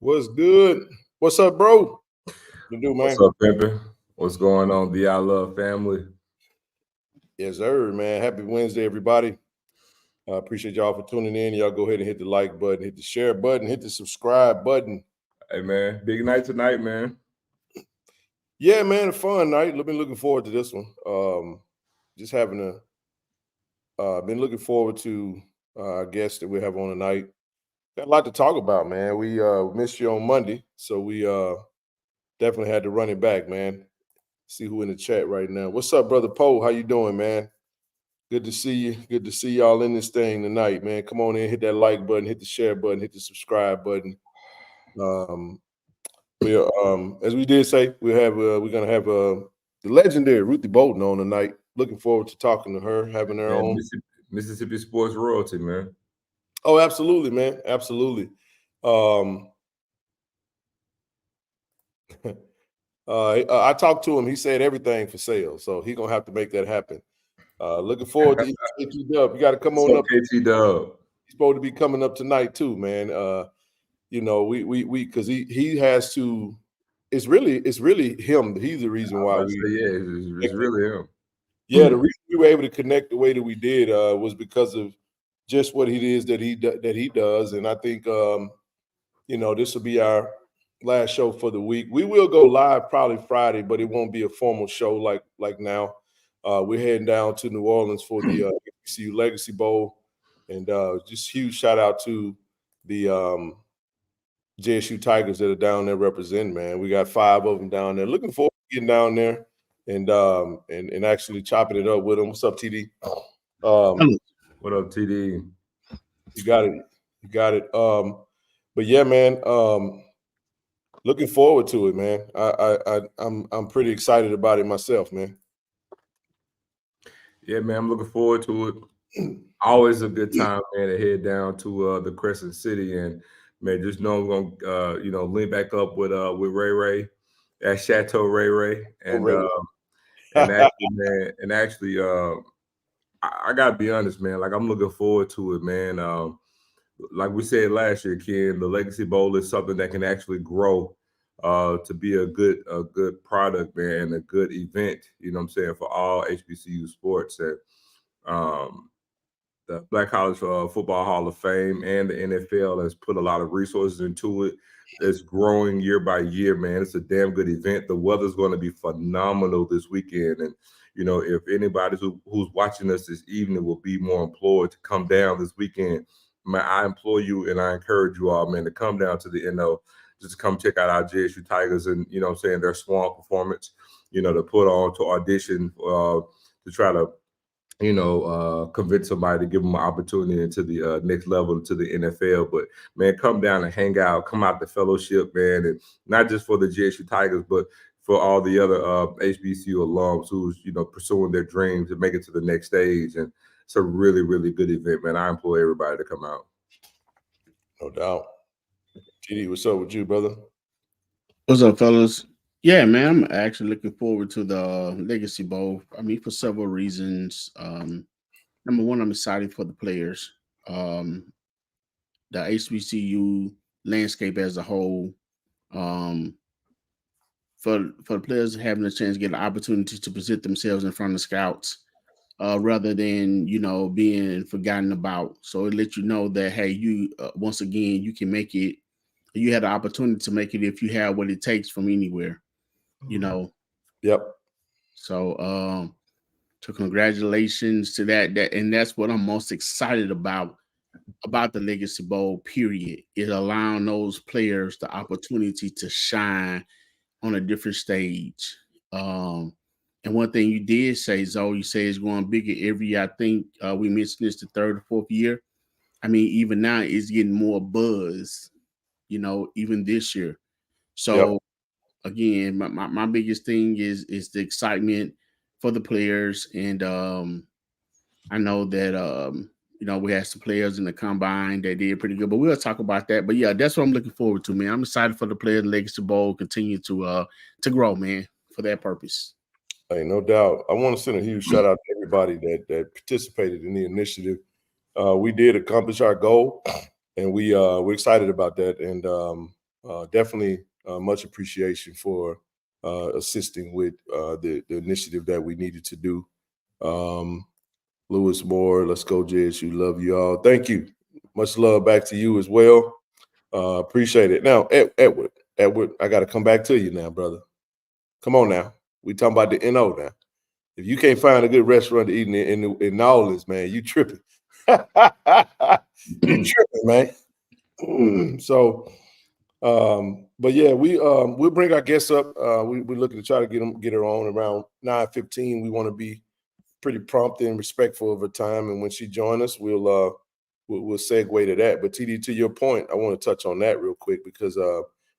What's good? What's up, bro? What you do, man? What's up, Pimpin'? What's going on, the I Love family? Yes, sir, man. Happy Wednesday, everybody. I appreciate y'all for tuning in. Y'all go ahead and hit the like button, hit the share button, hit the subscribe button. Hey, man, big night tonight, man. Yeah, man, a fun night. Been looking forward to this one. Just having been looking forward to our guests that we have on tonight. Got a lot to talk about, man. We missed you on Monday, so we definitely had to run it back, man. See who in the chat right now. What's up, brother Poe? How you doing, man? Good to see you. Good to see y'all in this thing tonight, man. Come on in, hit that like button, hit the share button, hit the subscribe button. As we did say, we're gonna have the legendary Ruthie Bolton on tonight. Looking forward to talking to her, having her on. Mississippi sports royalty, man. Oh, absolutely, man. Absolutely. I talked to him. He said everything for sale, so he's gonna have to make that happen. Looking forward to KT Dub. You got to come on up. KT Dub. He's supposed to be coming up tonight too, man. We because he has to. It's really him. He's the reason why it's really him. Yeah, the reason we were able to connect the way that we did was because of just what it is that he does, and I think this will be our last show for the week. We will go live probably Friday, but it won't be a formal show like now. We're heading down to New Orleans for the HBCU Legacy Bowl, and just huge shout out to the JSU Tigers that are down there representing. Man, we got 5 of them down there. Looking forward to getting down there and actually chopping it up with them. What's up, TD? What up, TD? You got it. But yeah, man. Looking forward to it, man. I'm pretty excited about it myself, man. Yeah, man, I'm looking forward to it. Always a good time, man, to head down to the Crescent City, and man, just know we're gonna link back up with Ray at Chateau Ray, and actually, I gotta be honest, man. Like, I'm looking forward to it, man. Like we said last year, Ken, the Legacy Bowl is something that can actually grow to be a good product, man, a good event, you know what I'm saying, for all HBCU sports. And the Black College Football Hall of Fame and the NFL has put a lot of resources into it. It's growing year by year, man. It's a damn good event. The weather's going to be phenomenal this weekend. And, if anybody who's watching us this evening will be more implored to come down this weekend, man, I implore you and I encourage you all, man, to come down to the NO, just to come check out our JSU Tigers and, their swan performance, to put on, to audition, to try to, convince somebody to give them an opportunity into the next level, to the NFL. But, man, come down and hang out, come out to fellowship, man, and not just for the JSU Tigers, but for all the other HBCU alums who's, pursuing their dreams and make it to the next stage. And it's a really, really good event, man. I implore everybody to come out. No doubt. TD, what's up with you, brother? What's up, fellas? Yeah, man, I'm actually looking forward to the Legacy Bowl. I mean, for several reasons. Number one, I'm excited for the players. The HBCU landscape as a whole. For the players having a chance to get an opportunity to present themselves in front of scouts, rather than being forgotten about. So it lets you know that, hey, you once again, you can make it. You had the opportunity to make it if you have what it takes from anywhere. Yep. So congratulations to that, and that's what I'm most excited about the Legacy Bowl, period. It allowing those players the opportunity to shine on a different stage. And one thing you did say, Zoe, you say it's going bigger every year. I think we mentioned this the 3rd or 4th year. I mean, even now it's getting more buzz, even this year. So again, my biggest thing is the excitement for the players. And I know that we had some players in the combine that did pretty good, but we'll talk about that. But yeah, that's what I'm looking forward to, man. I'm excited for the players. Legacy Bowl continue to grow, man, for that purpose. Hey, no doubt. I want to send a huge shout out to everybody that participated in the initiative. We did accomplish our goal, and we're excited about that. And definitely much appreciation for assisting with the initiative that we needed to do. Lewis Moore, let's go JSU. Love you all. Thank you. Much love back to you as well. Appreciate it. Now, Edward, I got to come back to you now, brother. Come on now. We talking about the NO now. If you can't find a good restaurant to eat in New Orleans, man, you tripping. You tripping, man. So, but yeah, we'll bring our guests up. We're looking to try to get her on around 9:15. We want to be pretty prompt and respectful of her time, and when she joins us, we'll segue to that. But TD, to your point, I want to touch on that real quick because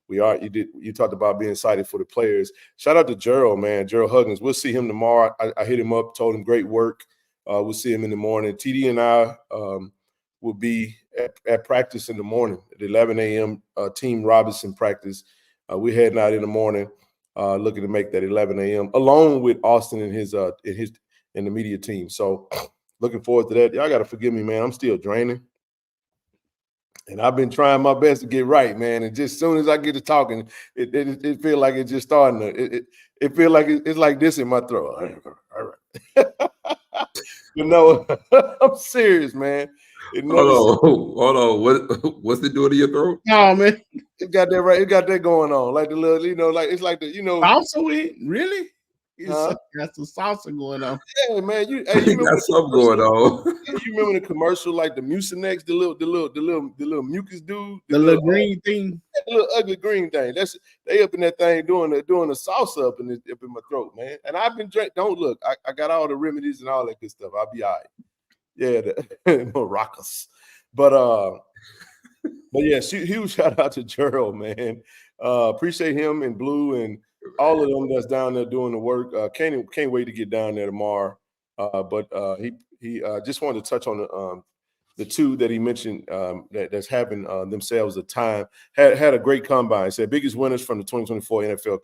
you talked about being excited for the players. Shout out to Gerald, man, Gerald Huggins. We'll see him tomorrow. I hit him up, told him great work. We'll see him in the morning. TD and I will be at practice in the morning at 11 a.m. Team Robinson practice. We're heading out in the morning, looking to make that 11 a.m. along with Austin and the media team. So looking forward to that. Y'all got to forgive me, man. I'm still draining. And I've been trying my best to get right, man. And just as soon as I get to talking, it feels like it's just starting to, it feels like it's like this in my throat. All right. But no, I'm serious, man. Hold on. What's it doing to your throat? No, man. It got that right. It got that going on. Like the little, like it's like the, salsa. Really? Got some salsa going on. Yeah, man. You got something going on. You remember the commercial, like the Mucinex, the little mucus dude, the little green thing, the little ugly green thing. They up in that thing doing the salsa up in my throat, man. And I've been drinking. Don't look. I got all the remedies and all that good stuff. I'll be all right. Yeah, the maracas. But yeah, huge shout out to Gerald, man. Appreciate him and Blue and all of them that's down there doing the work. Can't wait to get down there tomorrow. But he just wanted to touch on the two that he mentioned that's having themselves a time. Had a great combine. Said biggest winners from the 2024 NFL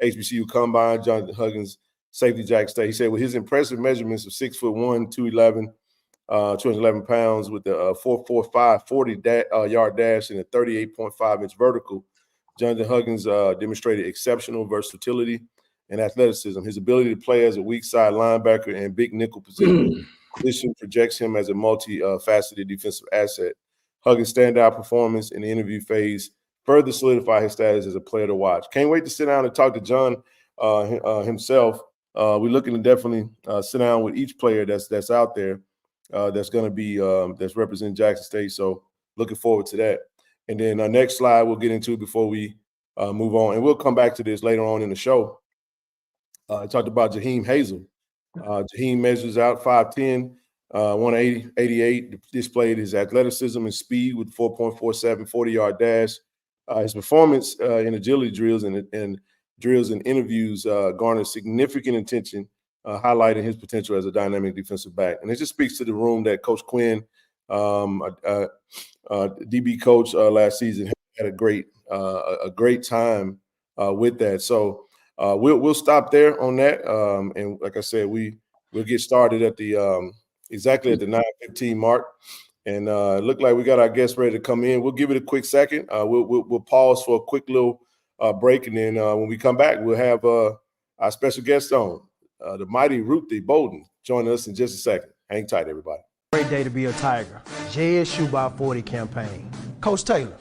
HBCU combine. Jonathan Huggins, safety Jack State. He said with his impressive measurements of 6'1", 211. 211 pounds with the 4.45 40-yard dash and a 38.5-inch vertical. Jonathan Huggins demonstrated exceptional versatility and athleticism. His ability to play as a weak side linebacker and big nickel position projects him as a multi-faceted defensive asset. Huggins' standout performance in the interview phase further solidified his status as a player to watch. Can't wait to sit down and talk to John himself. We're looking to definitely sit down with each player that's out there. That's going to be that's representing Jackson State. So looking forward to that. And then our next slide we'll get into before we move on. And we'll come back to this later on in the show. I talked about Jaheim Hazel. Jaheim measures out 5'10", 188, displayed his athleticism and speed with 4.47 40-yard dash. His performance in agility drills and drills and interviews garnered significant attention, highlighting his potential as a dynamic defensive back. And it just speaks to the room that Coach Quinn, DB coach last season, had a great time with that. So we'll stop there on that. And like I said, we'll get started at the exactly at the 9:15 mark. And it looked like we got our guests ready to come in. We'll give it a quick second. We'll pause for a quick little break, and then when we come back, we'll have our special guest on. The mighty Ruthie Bolton joining us in just a second. Hang tight, everybody. Great day to be a Tiger. JSU by 40 campaign. Coach Taylor,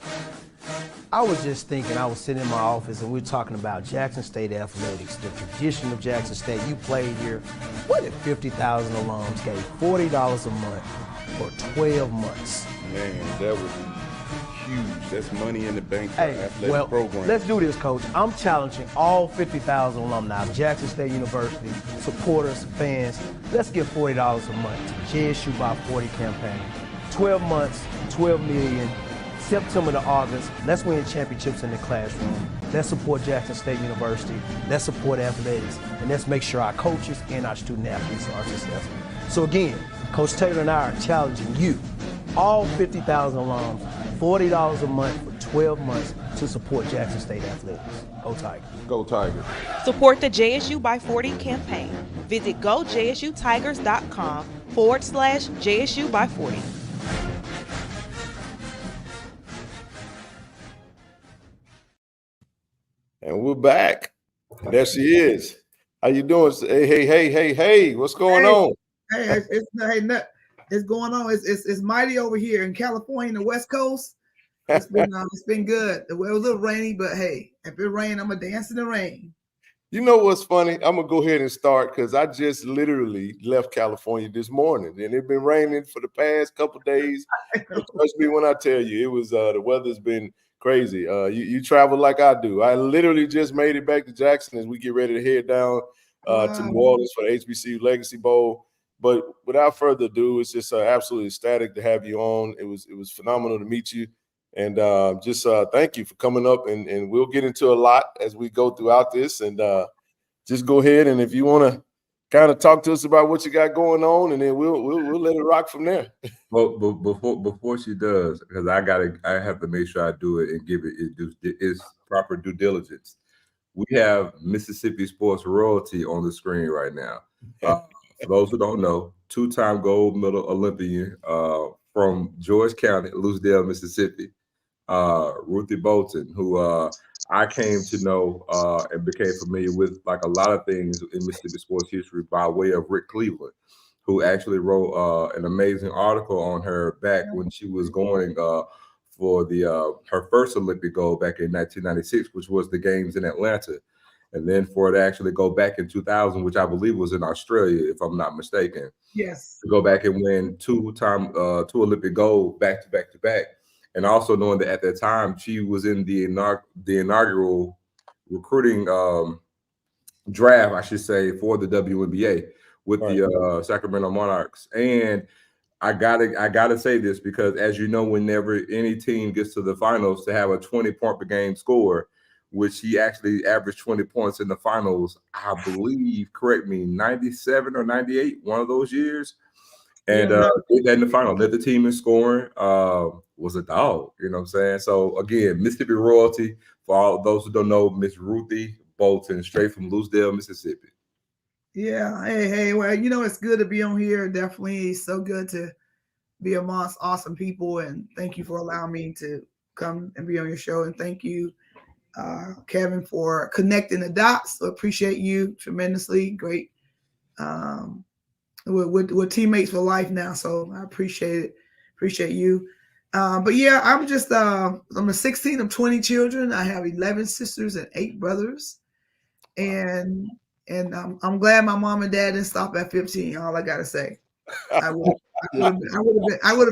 I was just thinking, I was sitting in my office and we were talking about Jackson State athletics, the tradition of Jackson State. You played here. What if 50,000 alums gave $40 a month for 12 months? Man, that would be huge. That's money in the bank for athletic program. Let's do this, Coach. I'm challenging all 50,000 alumni of Jackson State University, supporters, fans. Let's give $40 a month to JSU by 40 campaign. 12 months, 12 million. September to August, let's win championships in the classroom. Let's support Jackson State University. Let's support athletics. And let's make sure our coaches and our student athletes are successful. So again, Coach Taylor and I are challenging you, all 50,000 alums, $40 a month for 12 months to support Jackson State athletics. Go Tigers. Go Tigers. Support the JSU by 40 campaign. Visit gojsutigers.com/JSU by 40. And we're back. And there she is. How you doing? Hey, what's going on? Hey, it's going on. It's mighty over here in California, the West Coast. It's been good. It was a little rainy, but hey, if it rains, I'm gonna dance in the rain. You know what's funny? I'm gonna go ahead and start because I just literally left California this morning, and it's been raining for the past couple days. Trust me when I tell you, it was the weather's been crazy. You travel like I do. I literally just made it back to Jackson as we get ready to head down to New Orleans for the HBCU Legacy Bowl. But without further ado, it's just absolutely ecstatic to have you on. It was phenomenal to meet you. And just thank you for coming up, and we'll get into a lot as we go throughout this. And just go ahead, and if you want to kind of talk to us about what you got going on, and then we'll let it rock from there. Well, before she does, because I have to make sure I do it and give it its proper due diligence. We have Mississippi sports royalty on the screen right now. For those who don't know, 2-time gold medal Olympian from George County, Lucedale, Mississippi. Ruthie Bolton, who I came to know and became familiar with like a lot of things in Mississippi sports history by way of Rick Cleveland, who actually wrote an amazing article on her back when she was going for her first Olympic gold back in 1996, which was the games in Atlanta. And then for it to actually go back in 2000, which I believe was in Australia, if I'm not mistaken. Yes. To go back and win two Olympic gold back to back. And also knowing that at that time she was in the inaugural recruiting draft, I should say, for the WNBA with the Sacramento Monarchs. And I gotta say this because, as you know, whenever any team gets to the finals, to have a 20-point per game score, which he actually averaged 20 points in the finals, I believe, correct me, 97 or 98, one of those years. And did that in the final, led the team in scoring, was a dog, you know what I'm saying? So again, Mississippi royalty, for all those who don't know, Miss Ruthie Bolton, straight from Lucedale, Mississippi. Yeah, hey, well, it's good to be on here. Definitely so good to be amongst awesome people, and thank you for allowing me to come and be on your show. And thank you, Kevin, for connecting the dots. So appreciate you tremendously. Great. We're teammates for life now, so I appreciate it. Appreciate you. But yeah, I'm just I'm a 16 of 20 children. I have 11 sisters and 8 brothers, and I'm glad my mom and dad didn't stop at 15. All I gotta say, I would have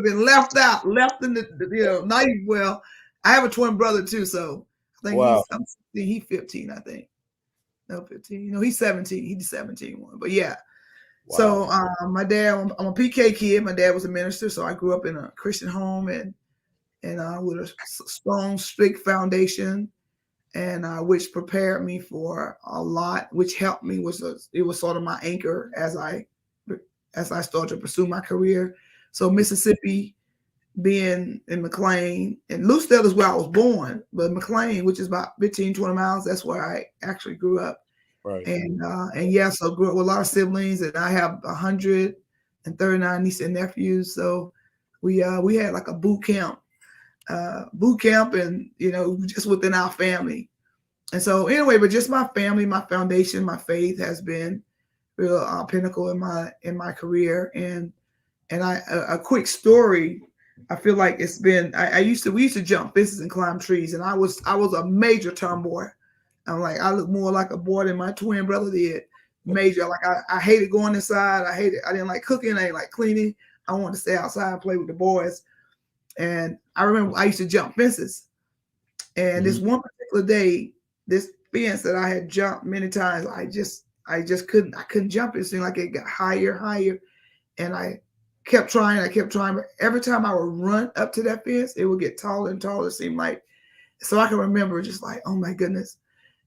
been left in the naive. Well, I have a twin brother too, so I think he's 15. I think no 15. He's 17. He's the 17 one. But yeah. Wow. So my dad, I'm a PK kid. My dad was a minister, so I grew up in a Christian home and with a strong, strict foundation, and which prepared me for a lot, which helped me. It was sort of my anchor as I started to pursue my career. So Mississippi, being in McLean, and Lucedale is where I was born, but McLean, which is about 15, 20 miles, that's where I actually grew up. Right. And yeah, so grew up with a lot of siblings, and I have 139 nieces and nephews. So we had like a boot camp, and just within our family. And so anyway, but just my family, my foundation, my faith has been real pinnacle in my career. And a quick story. I feel like it's been. We used to jump fences and climb trees, and I was a major tomboy. I'm like, I look more like a boy than my twin brother did. Major. Like I hated going inside. I didn't like cooking. I didn't like cleaning. I wanted to stay outside and play with the boys. And I remember I used to jump fences. And this one particular day, this fence that I had jumped many times, I just couldn't jump it. It seemed like it got higher. And I kept trying. But every time I would run up to that fence, it would get taller and taller, it seemed like. So I can remember just like, oh my goodness.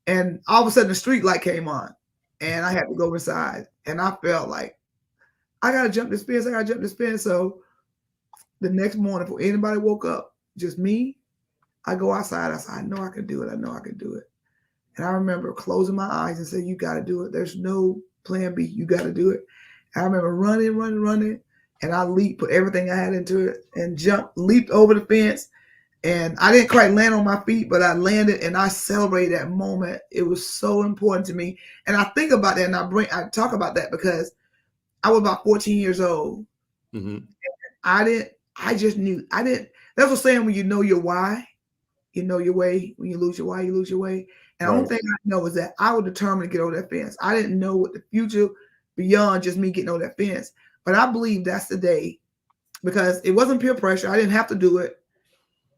And all of a sudden the street light came on and I had to go inside, and I felt like I got to jump this fence. So the next morning, before anybody woke up, just me, I go outside. I said, I know I can do it. And I remember closing my eyes and saying, you got to do it. There's no plan B. You got to do it. And I remember running. And I put everything I had into it and leaped over the fence. And I didn't quite land on my feet, but I landed and I celebrated that moment. It was so important to me. And I think about that and I talk about that because I was about 14 years old. Mm-hmm. That's what saying when you know your why, you know your way. When you lose your why, you lose your way. And the only thing I know is that I was determined to get over that fence. I didn't know what the future beyond just me getting over that fence. But I believe that's the day, because it wasn't peer pressure. I didn't have to do it,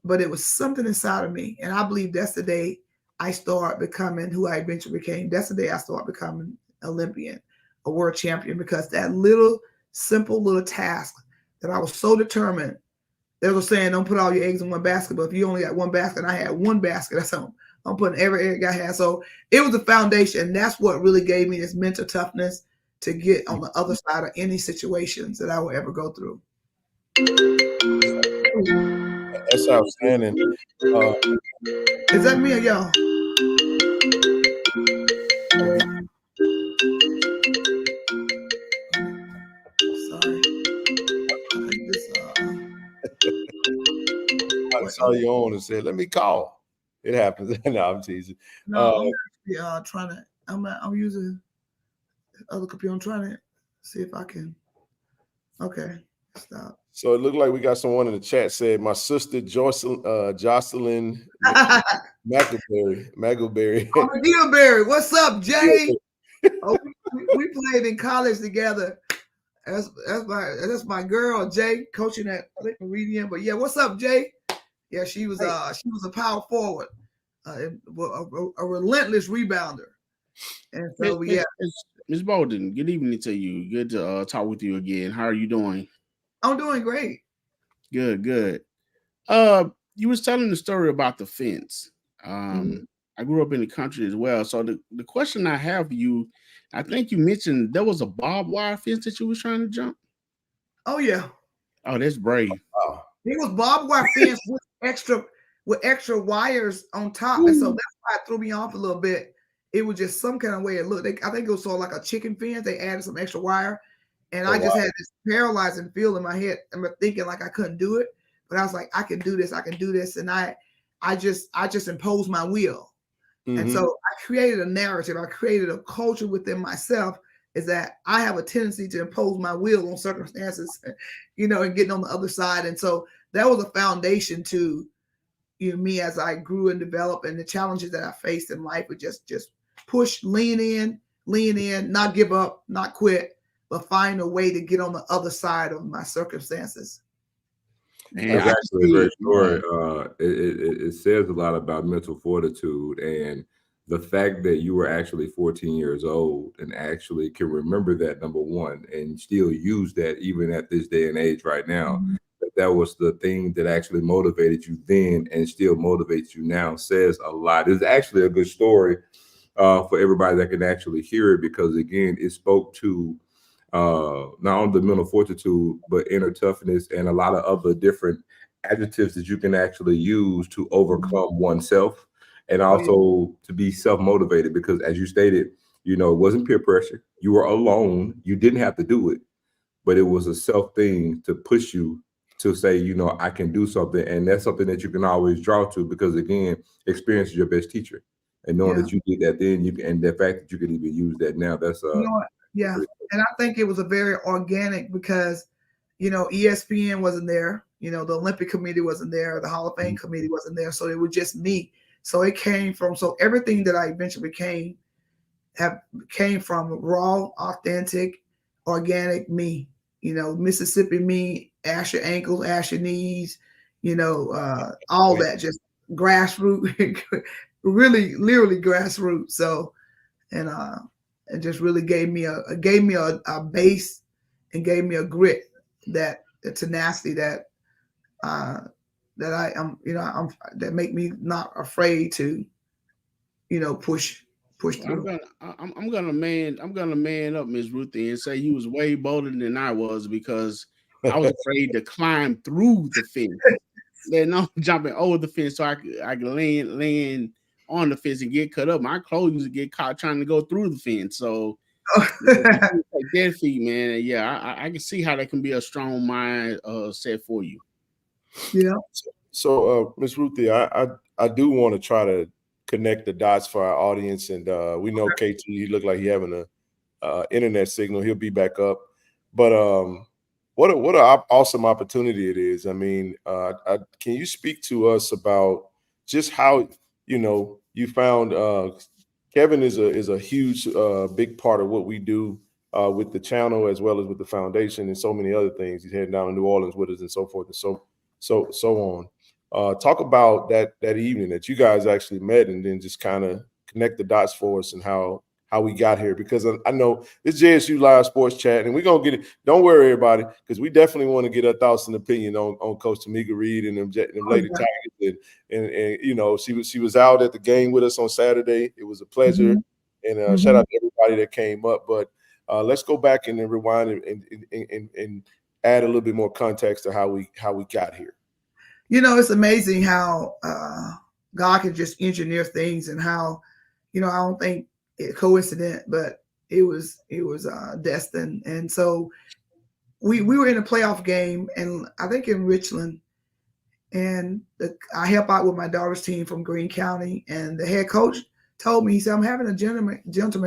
but it was something inside of me. And I believe that's the day I start becoming who I eventually became. That's the day I start becoming Olympian, a world champion, because that little simple little task that I was so determined. They were saying, don't put all your eggs in one basket, but if you only got one basket, I had one basket, that's all. I'm putting every egg I had. So it was a foundation. And that's what really gave me this mental toughness to get on the other side of any situations that I will ever go through. That's outstanding. Is that me or y'all? Sorry. I think this, I saw you on and said, let me call. It happens. No, I'm teasing. No, I'm actually trying to, I'm using the other computer. I'm trying to see if I can. Okay, stop. So it looked like we got someone in the chat said, my sister Jocelyn Maggleberry. Oh, Gilberry, what's up, Jay? Oh, we played in college together. That's my girl, Jay, coaching at Meridian. But yeah, what's up, Jay? Yeah, she was a power forward, a relentless rebounder. And so yeah. Ms. Bolton, good evening to you. Good to talk with you again. How are you doing? I'm doing great. Good. You was telling the story about the fence. I grew up in the country as well. So the question I have for you, I think you mentioned there was a barbed wire fence that you was trying to jump. Oh yeah. Oh, that's brave. Wow. It was barbed wire fence with extra wires on top. And so that's why it threw me off a little bit. It was just some kind of way it looked. I think it was sort of like a chicken fence. They added some extra wire. And I just had this paralyzing feel in my head. I'm thinking like I couldn't do it. But I was like, I can do this. I can do this. And I just imposed my will. Mm-hmm. And so I created a narrative. I created a culture within myself, is that I have a tendency to impose my will on circumstances, and getting on the other side. And so that was a foundation to me as I grew and developed, and the challenges that I faced in life would just push, lean in, not give up, not quit, but find a way to get on the other side of my circumstances. It's actually a great story. It says a lot about mental fortitude and the fact that you were actually 14 years old and actually can remember that, number one, and still use that even at this day and age right now. Mm-hmm. That was the thing that actually motivated you then and still motivates you now, says a lot. It's actually a good story for everybody that can actually hear it, because again, it spoke to not only the mental fortitude, but inner toughness and a lot of other different adjectives that you can actually use to overcome oneself, and also to be self-motivated, because as you stated, it wasn't peer pressure. You were alone. You didn't have to do it, but it was a self thing to push you to say, I can do something. And that's something that you can always draw to, because again, experience is your best teacher. And knowing that you did that then, and the fact that you can even use that now, that's yeah. And I think it was a very organic, because, ESPN wasn't there, the Olympic Committee wasn't there, the Hall of Fame Committee wasn't there. So it was just me. So it came from, everything that I eventually came from raw, authentic, organic me, Mississippi me, ash your ankles, ash your knees, all that, just grassroots, really, literally grassroots. So, and it just really gave me a base and gave me a grit, that the tenacity that I am, that make me not afraid to, push through. I'm gonna man up, Ms. Ruthie, and say you was way bolder than I was, because I was afraid to climb through the fence. Then I'm jumping over the fence so I could land on the fence and get cut up. My clothes used to get caught trying to go through the fence. So that feat, man. Yeah, I can see how that can be a strong mind set for you. Yeah. So, Ms. Ruthie, I do want to try to connect the dots for our audience, and we know KT. He looked like he having a internet signal. He'll be back up, but what an awesome opportunity it is. I mean, can you speak to us about just how you found Kevin is a huge big part of what we do with the channel as well as with the foundation and so many other things. He's heading down to New Orleans with us and so forth and so on. Talk about that evening that you guys actually met, and then just kind of connect the dots for us and how we got here, because I know this JSU Live Sports Chat, and we're gonna get it. Don't worry, everybody, because we definitely want to get our thoughts and opinion on Coach Tamika Reed and them Lady Tigers, and she was out at the game with us on Saturday. It was a pleasure, and shout out to everybody that came up. But let's go back and then rewind and add a little bit more context to how we got here. It's amazing how God can just engineer things, and how I don't think it coincident, but it was destined. And so we were in a playoff game, and I think in Richland, and I help out with my daughter's team from Greene County, and the head coach told me, he said, I'm having a gentleman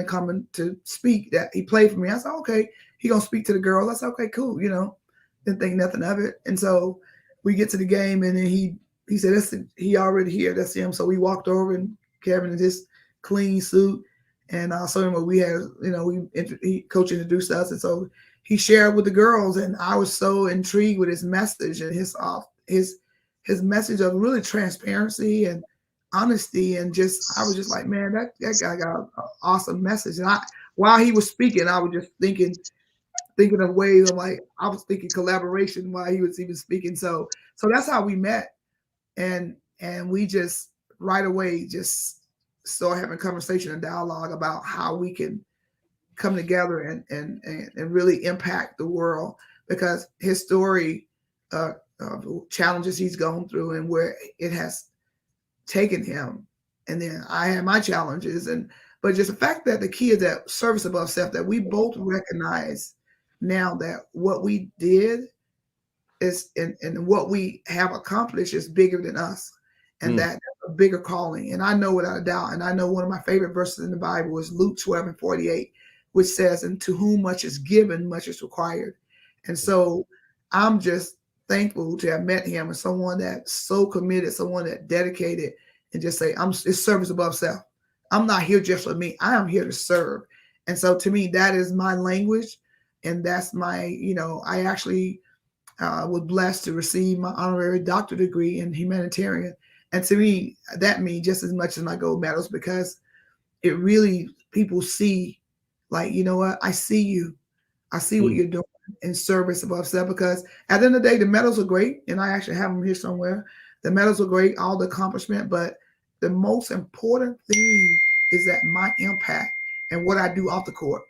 coming to speak that he played for me. I said, okay, he gonna speak to the girls. I said, okay, cool. Didn't think nothing of it. And so we get to the game, and then he said, he already here. That's him. So we walked over, and Kevin in his clean suit, and I showed him what we had. Coach introduced us, and so he shared with the girls, and I was so intrigued with his message and his message of really transparency and honesty, and I was just like, man, that guy got an awesome message. And while he was speaking, I was just thinking of ways. I was thinking collaboration while he was even speaking. So that's how we met, and we just right away just started having conversation and dialogue about how we can come together and really impact the world, because his story of challenges he's gone through and where it has taken him, and then I had my challenges, but just the fact that the key is that service above self, that we both recognize now that what we did is and what we have accomplished is bigger than us, and that's a bigger calling. And I know without a doubt, and I know one of my favorite verses in the Bible is Luke 12:48, which says, and to whom much is given, much is required. And so I'm just thankful to have met him, and someone that's so committed, someone that dedicated, and just say, it's service above self. I'm not here just for me. I am here to serve. And so to me, that is my language. And that's my, I actually was blessed to receive my honorary doctorate degree in humanitarian. And to me, that means just as much as my gold medals, because it really, people see, like, you know what, I see you. I see what you're doing in service above self, because at the end of the day, the medals are great. And I actually have them here somewhere. The medals are great, all the accomplishment, but the most important thing is that my impact and what I do off the court.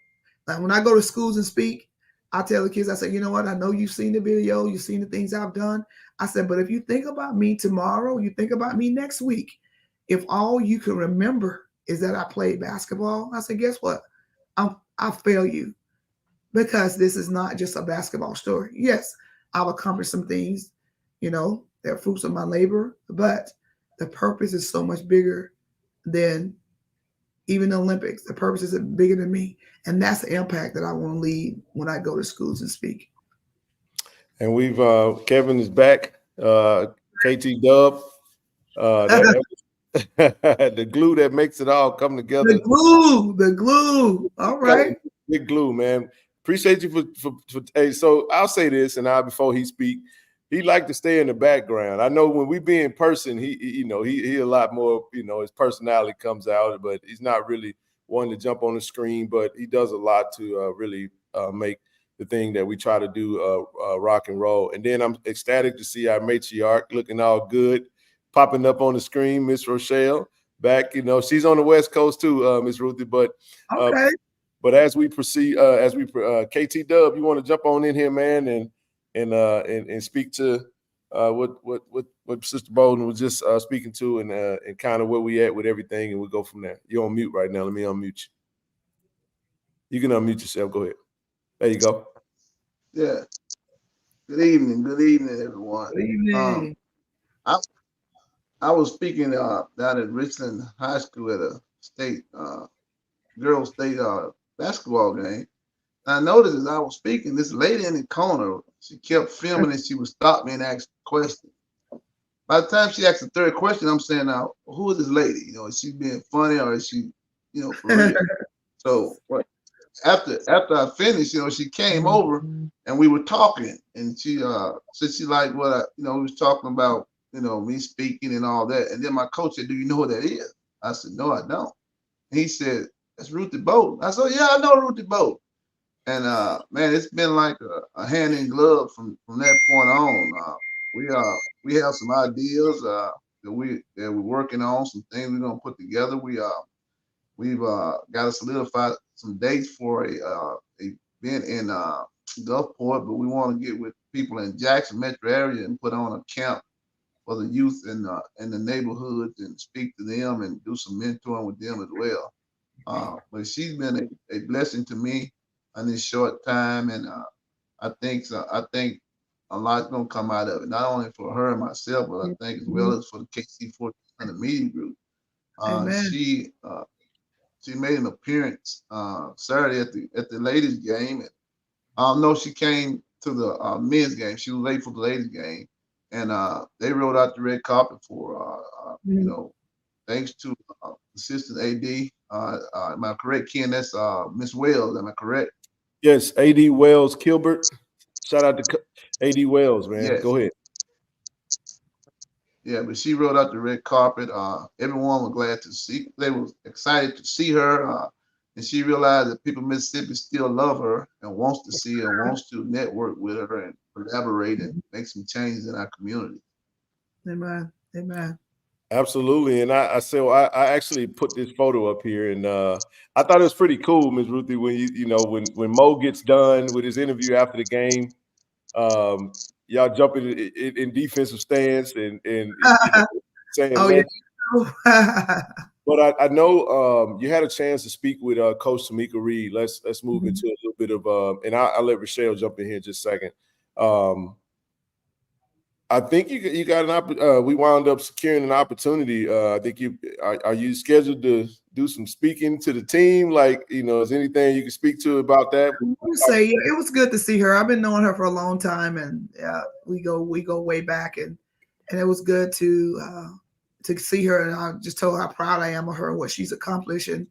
Like when I go to schools and speak, I tell the kids, I say, you know what? I know you've seen the video, you've seen the things I've done. I said, but if you think about me tomorrow, you think about me next week, if all you can remember is that I played basketball, I said, guess what? I'll fail you, because this is not just a basketball story. Yes, I've accomplished some things, they're fruits of my labor, but the purpose is so much bigger than even the Olympics. The purpose is bigger than me. And that's the impact that I want to leave when I go to schools and speak. And we've Kevin is back. KT Dub. The glue that makes it all come together. The glue. All right. Big glue, man. Appreciate you for hey, so I'll say this, and before he speak, he like to stay in the background. I know when we be in person, he a lot more, his personality comes out, but he's not really one to jump on the screen, but he does a lot to really make the thing that we try to do rock and roll. And then I'm ecstatic to see our matriarch looking all good, popping up on the screen, Miss Rochelle back. She's on the West Coast too, Miss Ruthie, but okay. But as we proceed, KT Dub, you want to jump on in here, man, and speak to what Sister Bolton was just speaking to, and kind of where we at with everything, and we'll go from there. You're on mute right now. Let me unmute you. You can unmute yourself. Go ahead. There you go. Yeah. Good evening. Good evening, everyone. Good evening. I was speaking down at Richland High School at a state girls state basketball game. And I noticed as I was speaking, this lady in the corner, she kept filming and she would stop me and ask questions. By the time she asked the third question, I'm saying, now, who is this lady? You know, is she being funny or is she, you know, for real? So after I finished, you know, she came over and we were talking, and she said she liked what I, you know, we was talking about, you know, me speaking and all that. And then my coach said, "Do you know who that is?" I said, "No, I don't." And he said, "That's Ruthie Bolton." I said, "Yeah, I know Ruthie Bolton." And man, it's been like a hand in glove from that point on. We have some ideas that we're working on, some things we're gonna put together. We've got to solidify some dates for a event in Gulfport, but we want to get with people in Jackson metro area and put on a camp for the youth in the neighborhoods and speak to them and do some mentoring with them as well. But she's been a blessing to me in this short time, and I think a lot's gonna come out of it, not only for her and myself, but I think as well as for the KC-1400 media group. She made an appearance Saturday at the ladies' game. And I don't know, she came to the men's game. She was late for the ladies' game, and they rolled out the red carpet for you know, thanks to assistant AD. Am I correct, Ken? That's Miss Wells. Am I correct? Yes, AD Wells Kilbert. Shout out to AD Wells, man. Yes. Go ahead. Yeah, but she rolled out the red carpet. Everyone was glad to see. They were excited to see her, and she realized that people in Mississippi still love her and wants to see her, and wants to network with her and collaborate and make some changes in our community. Amen. Amen. Absolutely. And I actually put this photo up here, and I thought it was pretty cool, Ms. Ruthie, when you know, when Mo gets done with his interview after the game, y'all jump in defensive stance and you know, saying, oh, yeah. But I know you had a chance to speak with Coach Tamika Reed. Let's move into a little bit of and I'll let Rochelle jump in here in just a second. I think you got an we wound up securing an opportunity. I think are you scheduled to do some speaking to the team? Like, you know, is anything you can speak to about that? I would say it was good to see her. I've been knowing her for a long time, and we go way back, and it was good to see her. And I just told her how proud I am of her and what she's accomplished, and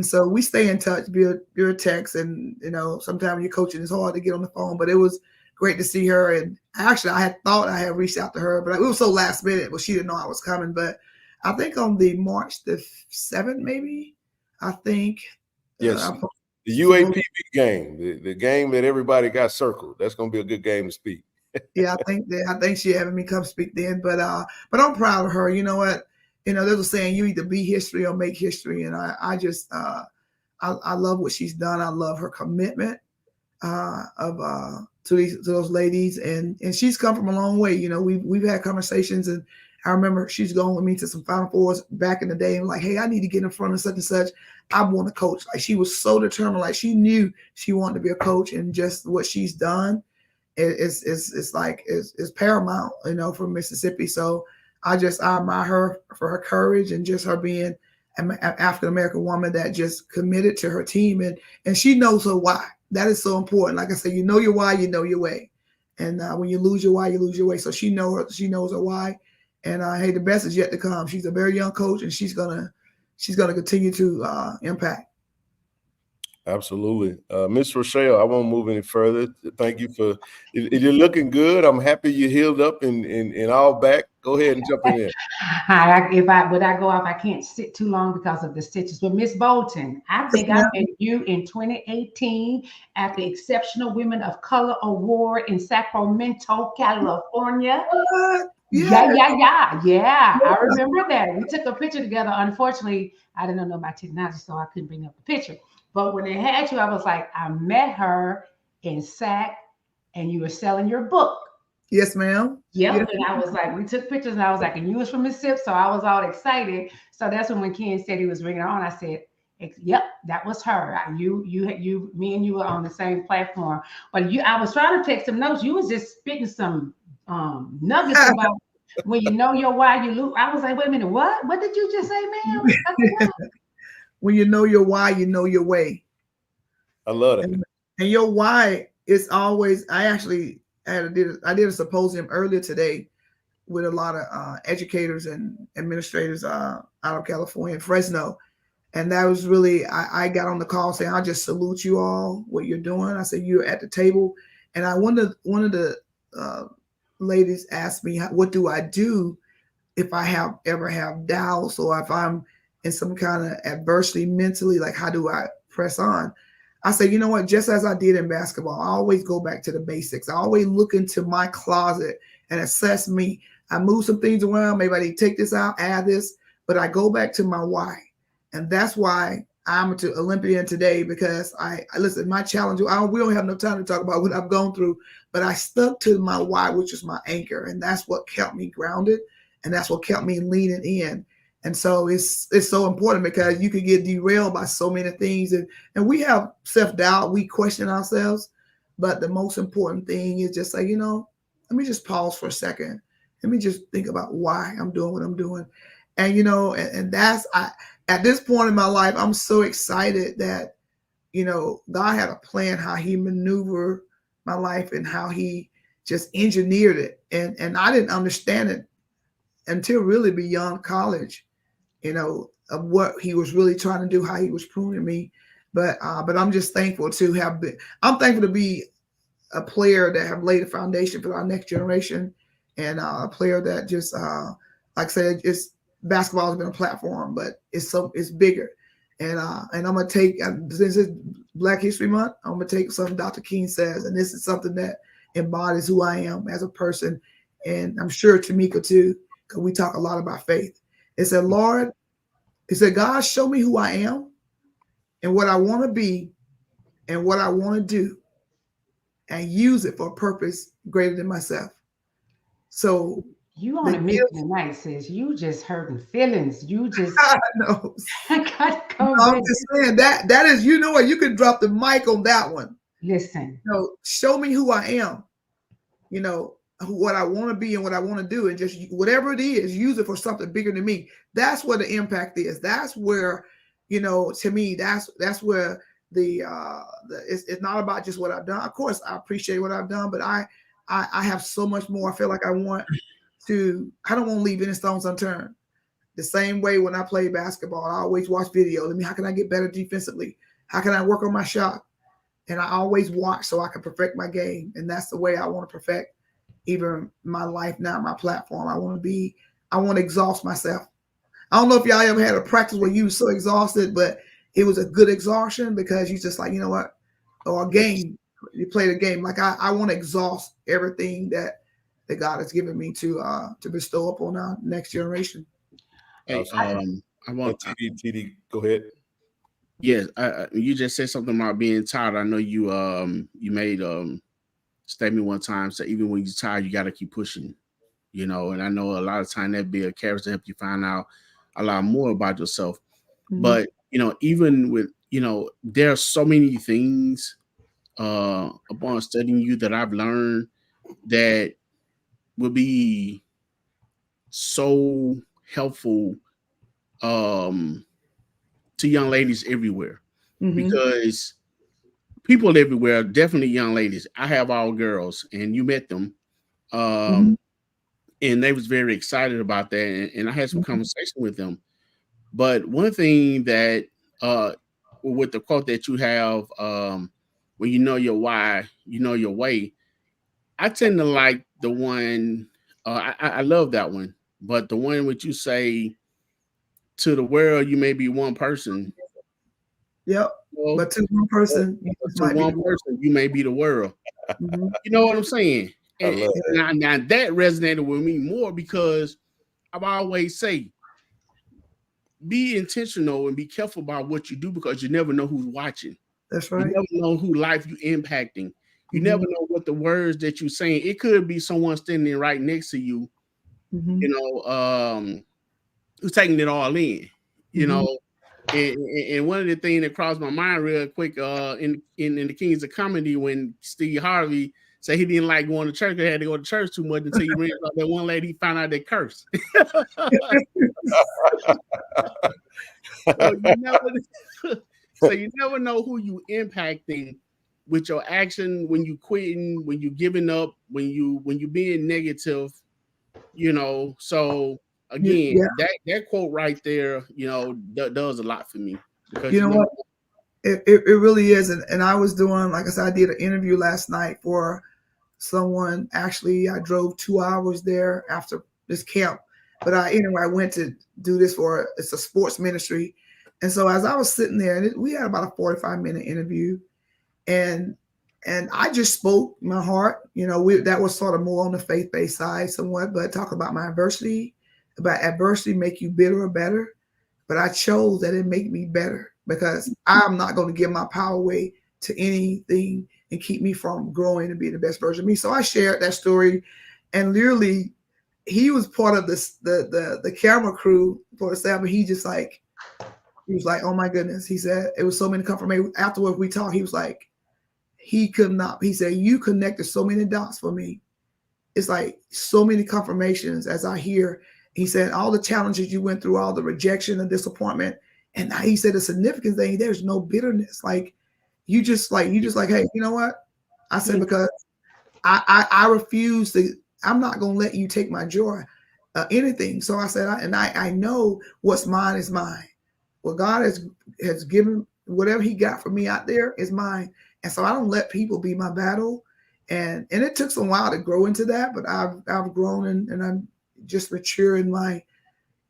so we stay in touch via text, and you know, sometimes your coaching is hard to get on the phone, but it was great to see her. And actually, I had thought I had reached out to her, but it was so last minute. But she didn't know I was coming. But I think on the March the 7th, maybe, I think. Yes, the UAPB game, the game that everybody got circled. That's going to be a good game to speak. Yeah, I think she having me come speak then. But I'm proud of her. You know what? You know, there's a saying, you either be history or make history. And I just I love what she's done. I love her commitment to those ladies, and she's come from a long way. You know, we've had conversations, and I remember she's going with me to some Final Fours back in the day, and like, hey, I need to get in front of such and such. I want to coach. Like, she was so determined. Like, she knew she wanted to be a coach, and just what she's done is paramount, you know, for Mississippi. So I admire her for her courage and just her being an African American woman that just committed to her team, and she knows her why. That is so important. Like I said, you know your why, you know your way. And when you lose your why, you lose your way. So she knows her why. And hey, the best is yet to come. She's a very young coach, and she's gonna continue to impact. Absolutely. Miss Rochelle, I won't move any further. Thank you for you're looking good. I'm happy you healed up and all back. Go ahead and jump in there. Would I go off? I can't sit too long because of the stitches. But Miss Bolton, I think I met you in 2018 at the Exceptional Women of Color Award in Sacramento, California. Yeah. I remember that. We took a picture together. Unfortunately, I didn't know about technology, so I couldn't bring up the picture. But when they had you, I was like, I met her in SAC, and you were selling your book. Yes, ma'am. Yep. Yes. And I was like, we took pictures, and I was like, and you was from Mississippi, so I was all excited. So that's when Ken said he was bringing her on, I said, yep, that was her. Me and you were on the same platform. But I was trying to take some notes. You was just spitting some nuggets about When you know your why, you lose. I was like, wait a minute, what? What did you just say, ma'am? When you know your why, you know your way. I love it. And your why is always. I actually did a symposium earlier today with a lot of educators and administrators out of California, Fresno. And that was really, I got on the call saying, I just salute you all, what you're doing. I said, you're at the table. And one of the ladies asked me, what do I do if I ever have doubts, or if I'm in some kind of adversity mentally, like how do I press on? I said, you know what, just as I did in basketball, I always go back to the basics. I always look into my closet and assess me. I move some things around. Maybe I need to take this out, add this, but I go back to my why. And that's why I'm an Olympian today, because I listen, my challenge, we don't have no time to talk about what I've gone through, but I stuck to my why, which is my anchor. And that's what kept me grounded. And that's what kept me leaning in. And so it's so important, because you could get derailed by so many things. And we have self-doubt. We question ourselves. But the most important thing is just like, let me just pause for a second. Let me just think about why I'm doing what I'm doing. And, and that's, at this point in my life, I'm so excited that, God had a plan, how he maneuvered my life and how he just engineered it. And I didn't understand it until really beyond college, of what he was really trying to do, how he was pruning me. But I'm just thankful I'm thankful to be a player that have laid a foundation for our next generation, and a player that just, like I said, basketball has been a platform, but it's bigger. And I'm gonna take, since it's Black History Month, I'm gonna take something Dr. King says, and this is something that embodies who I am as a person, and I'm sure Tamika too, because we talk a lot about faith. It said, Lord, God, show me who I am and what I want to be and what I want to do, and use it for a purpose greater than myself. So you on a mission tonight, sis. You just hurting feelings. You just I know. I gotta go. I'm just saying that is, what, you can drop the mic on that one. Listen. Show me who I am, what I want to be and what I want to do, and just whatever it is, use it for something bigger than me. That's where the impact is. That's where, to me, that's where it's not about just what I've done. Of course, I appreciate what I've done, but I have so much more. I feel like I don't want to leave any stones unturned. The same way when I play basketball, I always watch videos. How can I get better defensively? How can I work on my shot? And I always watch so I can perfect my game. And that's the way I want to perfect even my life now, my platform. I want to exhaust myself. I don't know if y'all ever had a practice where you were so exhausted, but it was a good exhaustion, because you just like, what? Or a game, you play the game. Like I want to exhaust everything that God has given me to bestow upon our next generation. Hey, I want TD, go ahead. Yes, you just said something about being tired. I know you made statement one time, so even when you're tired, you got to keep pushing, and I know a lot of time that be a character to help you find out a lot more about yourself. Mm-hmm. But even with there are so many things upon studying you that I've learned that will be so helpful to young ladies everywhere. Mm-hmm. Because people everywhere, definitely young ladies. I have all girls, and you met them, mm-hmm. and they was very excited about that. And I had some conversation with them. But one thing that, with the quote that you have, when you know your why, you know your way, I tend to like the one. I love that one, but the one which you say, to the world, you may be one person. Yep. But to one person, you may be the world. Mm-hmm. You know what I'm saying? And now that resonated with me more, because I've always say, be intentional and be careful about what you do, because you never know who's watching. That's right. You never know who life you impacting. You never know what the words that you're saying. It could be someone standing right next to you, who's taking it all in, And one of the things that crossed my mind real quick in the Kings of Comedy, when Steve Harvey say he didn't like going to church. He had to go to church too much until he ran up that one lady. He found out they cursed. So you never know who you impacting with your action, when you quitting, when you giving up, when you being negative, you know. So again, that quote right there, you know, does a lot for me, because you know what, it really is. And I was doing, like I said, I did an interview last night for someone. Actually, I drove 2 hours there after this camp, but anyway, I went to do this for, it's a sports ministry. And so as I was sitting there, we had about a 45-minute interview, and I just spoke my heart. You know, that was sort of more on the faith-based side somewhat, but talk about my adversity, about adversity make you bitter or better. But I chose that it make me better, because I'm not going to give my power away to anything and keep me from growing and being the best version of me. So I shared that story, and literally he was part of this, the camera crew for the staff, but he was like, oh my goodness. He said, it was so many confirmations. Afterwards we talked, he was like, he said, you connected so many dots for me. It's like so many confirmations as I hear. He said, all the challenges you went through, all the rejection and disappointment. And he said, the significant thing, there's no bitterness. Like, you just like, hey, you know what? I said, because I refuse to, I'm not going to let you take my joy, anything. So I said, I know what's mine is mine. What God has given, whatever he got for me out there is mine. And so I don't let people be my battle. And it took some while to grow into that, but I've grown and I'm just mature in my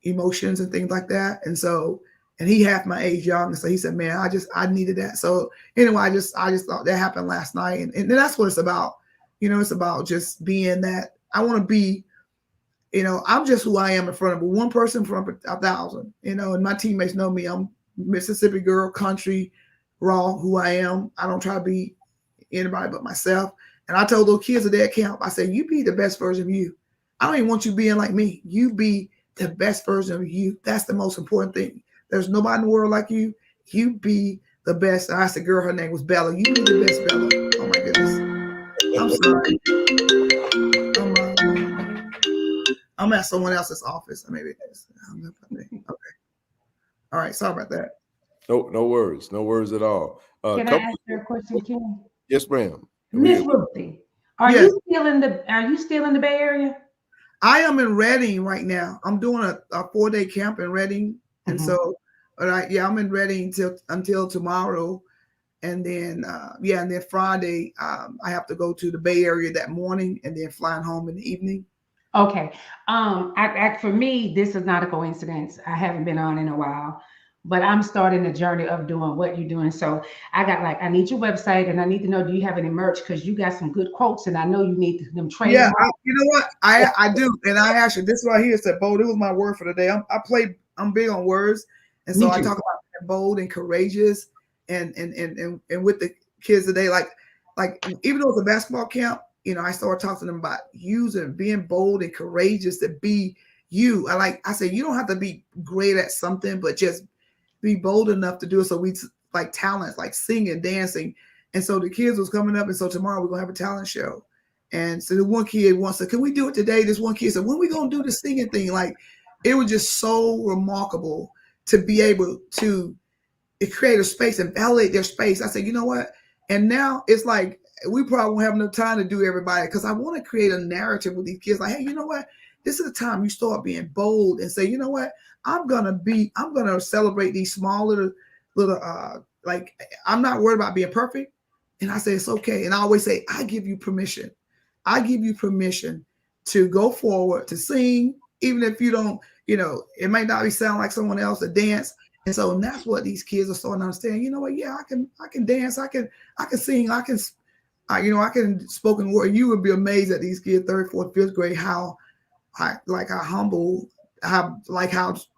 emotions and things like that. And so, and he half my age young. And so he said, man, I needed that. So anyway, I just thought that happened last night. And that's what it's about. You know, it's about just being that. I want to be, you know, I'm just who I am in front of one person from 1,000, you know, and my teammates know me. I'm Mississippi girl, country, raw, who I am. I don't try to be anybody but myself. And I told those kids at that camp, I said, you be the best version of you. I don't even want you being like me. You be the best version of you. That's the most important thing. There's nobody in the world like you. You be the best. I asked the girl, her name was Bella. You be the best, Bella. Oh my goodness. I'm sorry. I'm at someone else's office. Maybe it is. Okay. All right. Sorry about that. No worries. No worries at all. Can I ask you a question, Kim? Yes, ma'am. Miss Ruthie, are you still in the Bay Area? I am in Reading right now. I'm doing a 4-day camp in Reading. And so, but I'm in Reading until tomorrow. And then, and then Friday, I have to go to the Bay Area that morning and then flying home in the evening. Okay. For me, this is not a coincidence. I haven't been on in a while, but I'm starting the journey of doing what you're doing. So I need your website, and I need to know, do you have any merch? Because you got some good quotes, and I know you need them trade. Yeah, you know what? I do. And I actually, this right here said bold. It was my word for the day. I'm big on words. And so I talk about being bold and courageous and with the kids today, like even though it's a basketball camp, you know, I started talking to them about being bold and courageous to be you. I said, you don't have to be great at something, but just be bold enough to do it. So we like talents, like singing, dancing. And so the kids was coming up. And so tomorrow we're going to have a talent show. And so the one kid wants to, can we do it today? This one kid said, when are we going to do the singing thing? Like, it was just so remarkable to be able to create a space and validate their space. I said, you know what? And now it's like, we probably won't have enough time to do everybody, because I want to create a narrative with these kids. Like, hey, you know what? This is the time you start being bold and say, you know what? I'm going to celebrate these small little, like, I'm not worried about being perfect. And I say, it's okay. And I always say, I give you permission. I give you permission to go forward, to sing, even if you don't, you know, it might not sound like someone else, to dance. And so that's what these kids are starting to understand. You know what? Yeah, I can dance. I can sing. I can spoken word. You would be amazed at these kids, 3rd, 4th, 5th grade, how humble, how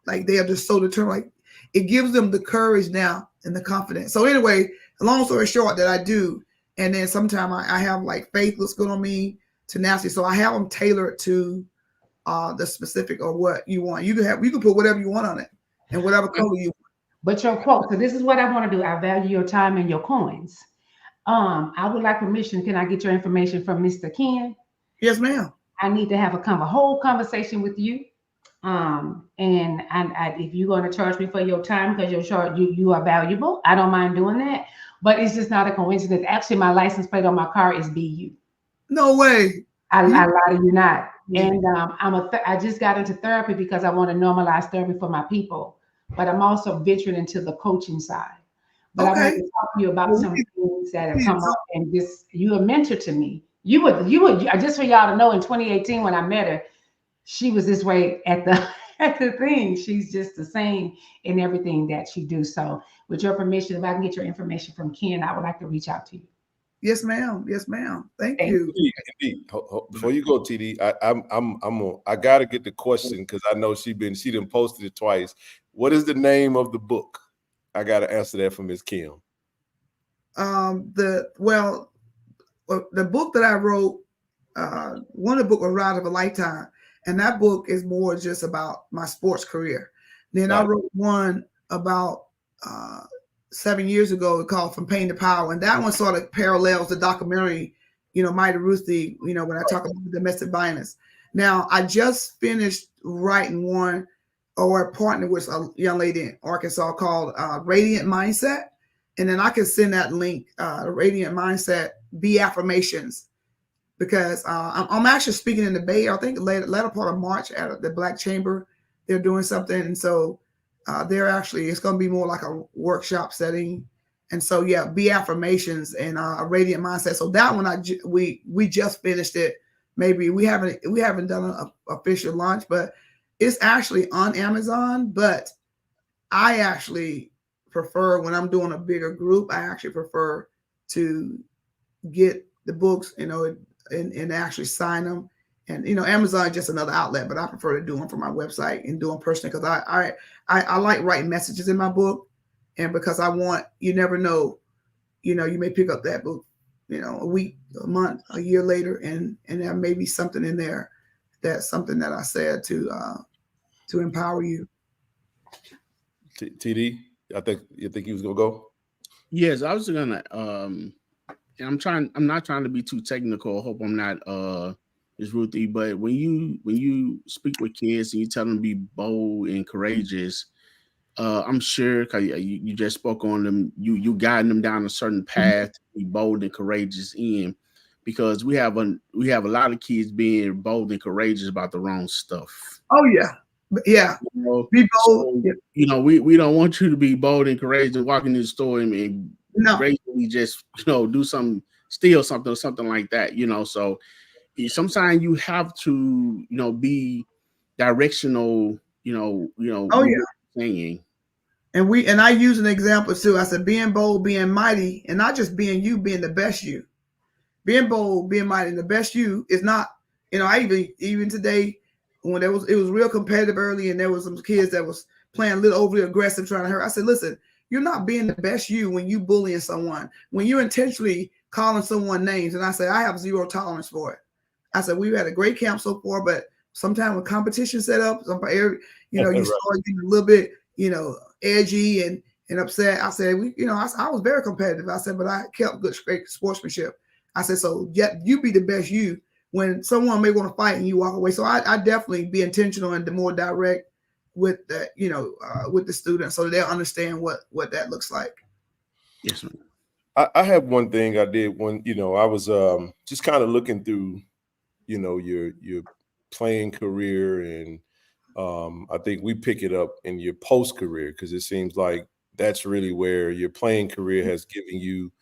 they are just so determined. Like, it gives them the courage now and the confidence. So anyway, long story short, that I do. And then sometimes I have like faith looks good on me, tenacity. So I have them tailored to the specific or what you want. You can put whatever you want on it and whatever color you want. But your quote, so this is what I want to do. I value your time and your coins. I would like permission. Can I get your information from Mr. Ken? Yes, ma'am. I need to have a whole conversation with you. And if you're going to charge me for your time because you are valuable, I don't mind doing that. But it's just not a coincidence. Actually, my license plate on my car is BU. No way. I lie to you not. And I just got into therapy because I want to normalize therapy for my people. But I'm also venturing into the coaching side. But I want to talk to you about some things that have come up, and you're a mentor to me. You would just for y'all to know, in 2018 when I met her, she was this way at the thing. She's just the same in everything that she do. So with your permission, if I can get your information from Ken, I would like to reach out to you. Yes, ma'am. Yes, ma'am. Thank you. Before you go, TD, I gotta get the question because I know she done posted it twice. What is the name of the book? I gotta answer that from Ms. Kim. The book that I wrote, one of the book was Ride of a Lifetime, and that book is more just about my sports career. Then I wrote one about 7 years ago called From Pain to Power, and that one sort of parallels the documentary, Mighty Ruthie, when I talk about domestic violence. Now, I just finished writing one, or partnered with a young lady in Arkansas called Radiant Mindset, and then I can send that link, Radiant Mindset, Be Affirmations, because I'm actually speaking in the Bay. I think later part of March at the Black Chamber, they're doing something, and so it's going to be more like a workshop setting. And so, Be Affirmations and a Radiant Mindset. So that one, we just finished it. Maybe we haven't done an official launch, but it's actually on Amazon. But I actually prefer, when I'm doing a bigger group, I actually prefer to get the books, and actually sign them. And Amazon is just another outlet, but I prefer to do them from my website and do them personally because I like writing messages in my book, and because you never know, you may pick up that book, a week, a month, a year later, and there may be something in there that's something that I said to empower you. TD, you think he was gonna go? Yes, I was gonna. I'm not trying to be too technical. I hope I'm not. Is Ruthie, but when you speak with kids and you tell them to be bold and courageous, I'm sure because you just spoke on them, you guiding them down a certain path to be bold and courageous in, because we have a lot of kids being bold and courageous about the wrong stuff. Oh yeah. Be bold. So, we don't want you to be bold and courageous and walk in the store and courageously just do something, steal something or something like that. So sometimes you have to, be directional, Oh yeah. Saying. And I use an example too. I said, being bold, being mighty, and not just being you, being the best you. Being bold, being mighty, and the best you is not, I even today, when it was real competitive early, and there was some kids that was playing a little overly aggressive, trying to hurt. I said, listen, you're not being the best you when you bullying someone, when you're intentionally calling someone names. And I said, I have zero tolerance for it. I said, we've had a great camp so far, but sometimes when competition set up, you start getting a little bit, edgy and upset. I said, I was very competitive. I said, but I kept great sportsmanship. I said, so you be the best you when someone may want to fight and you walk away. So I definitely be intentional and more direct with the, with the students so they'll understand what that looks like. Yes, sir. I have one thing I did when, I was just kind of looking through, your playing career, and I think we pick it up in your post career because it seems like that's really where your playing career has given you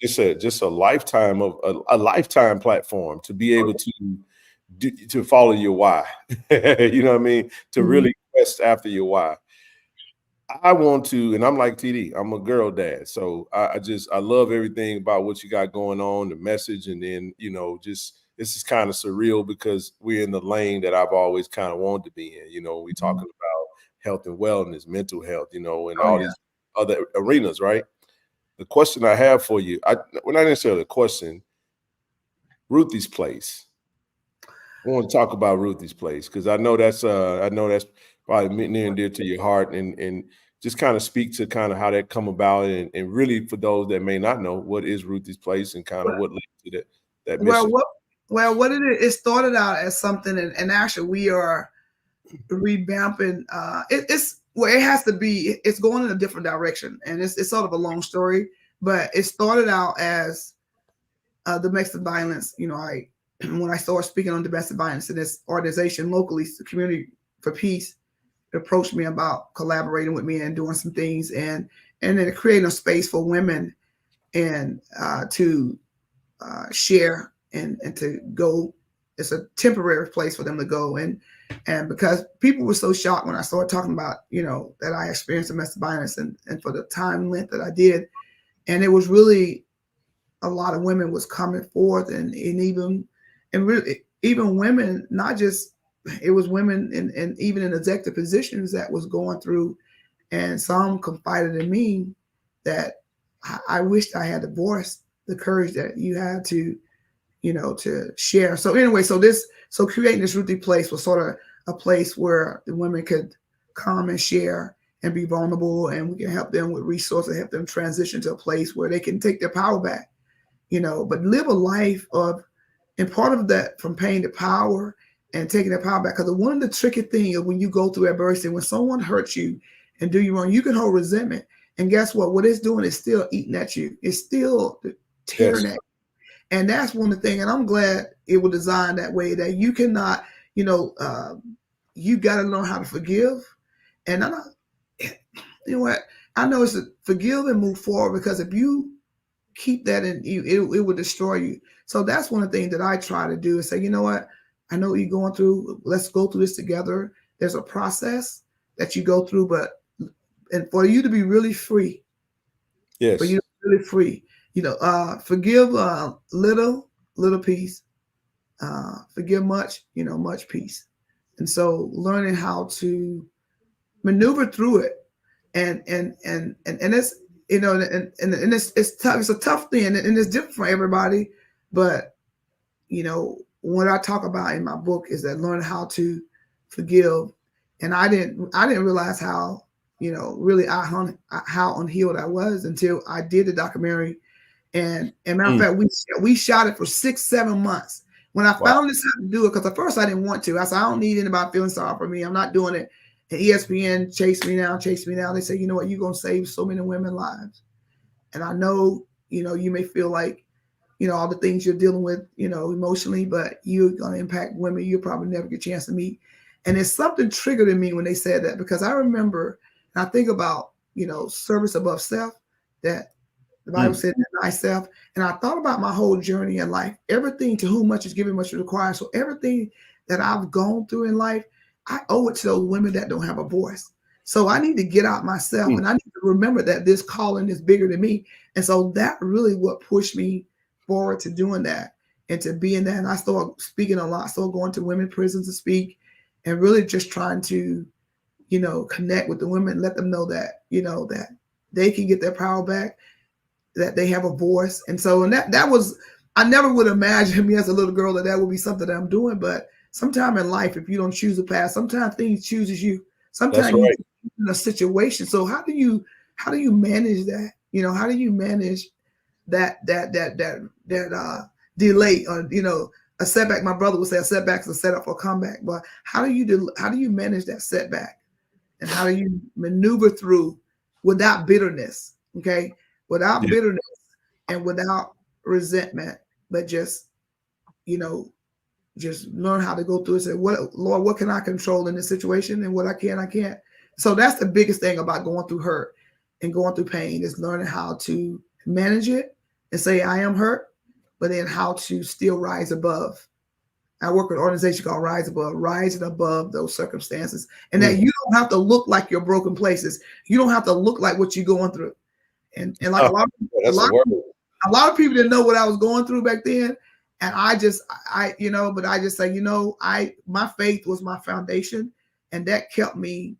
just a lifetime of a lifetime platform to be able to follow your why. You know what I mean? To really quest after your why. I want to, and I'm like TD, I'm a girl dad. So I love everything about what you got going on, the message. And then, this is kind of surreal because we're in the lane that I've always kind of wanted to be in. We talking about health and wellness, mental health, and all these other arenas, right? The question I have for you, not necessarily a question, Ruthie's place. I want to talk about Ruthie's place because I know that's probably near and dear to your heart. And just kind of speak to kind of how that come about, and really for those that may not know, what is Ruthie's Place and kind of what led to that mission. What it started out as something, and actually we are revamping. It has to be. It's going in a different direction, and it's sort of a long story. But it started out as domestic violence. You know, when I started speaking on domestic violence in this organization locally, the Community for Peace approached me about collaborating with me and doing some things, and then creating a space for women and to share and to go. It's a temporary place for them to go, and because people were so shocked when I started talking about, you know, that I experienced domestic violence and for the time length that I did, and it was really a lot of women was coming forth, and really even women, not just, it was women and even in executive positions that was going through, and some confided in me that I wished I had the voice, the courage that you had to, you know, to share. So anyway, so creating this Ruthie Place was sort of a place where the women could come and share and be vulnerable, and we can help them with resources, help them transition to a place where they can take their power back, you know, but live a life of, and part of that from pain to power and taking their power back. Because one of the tricky things when you go through adversity, when someone hurts you and do you wrong, you can hold resentment. And guess what? What it's doing is still eating at you. It's still tearing at you. And that's one of the things, and I'm glad it was designed that way, that you cannot, you know, you got to learn how to forgive. And you know what? I know it's forgive and move forward, because if you keep that in you, it will destroy you. So that's one of the things that I try to do, is say, you know what? I know what you're going through. Let's go through this together. There's a process that you go through, and for you to be really free, yes, for you to be really free, you know, forgive little peace, forgive much, you know, much peace. And so learning how to maneuver through it, and it's, you know, and it's tough. It's a tough thing, and it's different for everybody. But you know, what I talk about in my book is that learn how to forgive. And I didn't realize how, you know, really how unhealed I was until I did the documentary. And matter of fact, we shot it for 6-7 months. When I finally decided to do it, because at first I didn't want to. I said, I don't need anybody feeling sorry for me. I'm not doing it. And ESPN chased me down. They say, you know what, you're going to save so many women's lives. And I know, you know, you may feel like, you know, all the things you're dealing with, you know, emotionally, but you're going to impact women you'll probably never get a chance to meet. And it's something triggered in me when they said that, because I remember, and I think about, you know, service above self, that the Bible said, deny self. And I thought about my whole journey in life. Everything, to whom much is given, much is required. So everything that I've gone through in life, I owe it to those women that don't have a voice. So I need to get out myself, and I need to remember that this calling is bigger than me. And so that really what pushed me forward to doing that and to being that. And I started speaking a lot, started going to women prisons to speak, and really just trying to, you know, connect with the women, let them know that, you know, that they can get their power back, that they have a voice. And so, and that was, I never would imagine me as a little girl that would be something that I'm doing. But sometime in life, if you don't choose a path, sometimes things chooses you. Sometimes you're in a situation. So how do you manage that? You know, how do you manage that delay, or, you know, a setback? My brother would say a setback is a setup for a comeback. But how do you manage that setback, and how do you maneuver through without bitterness? Okay, without bitterness and without resentment, but just, you know, just learn how to go through and say, Lord, what can I control in this situation, and what I can't. So that's the biggest thing about going through hurt and going through pain, is learning how to manage it and say, I am hurt, but then how to still rise above. I work with an organization called rising above those circumstances. And that you don't have to look like your broken places. You don't have to look like what you're going through. And like a lot of people didn't know what I was going through back then. And I just say, you know, my faith was my foundation, and that kept me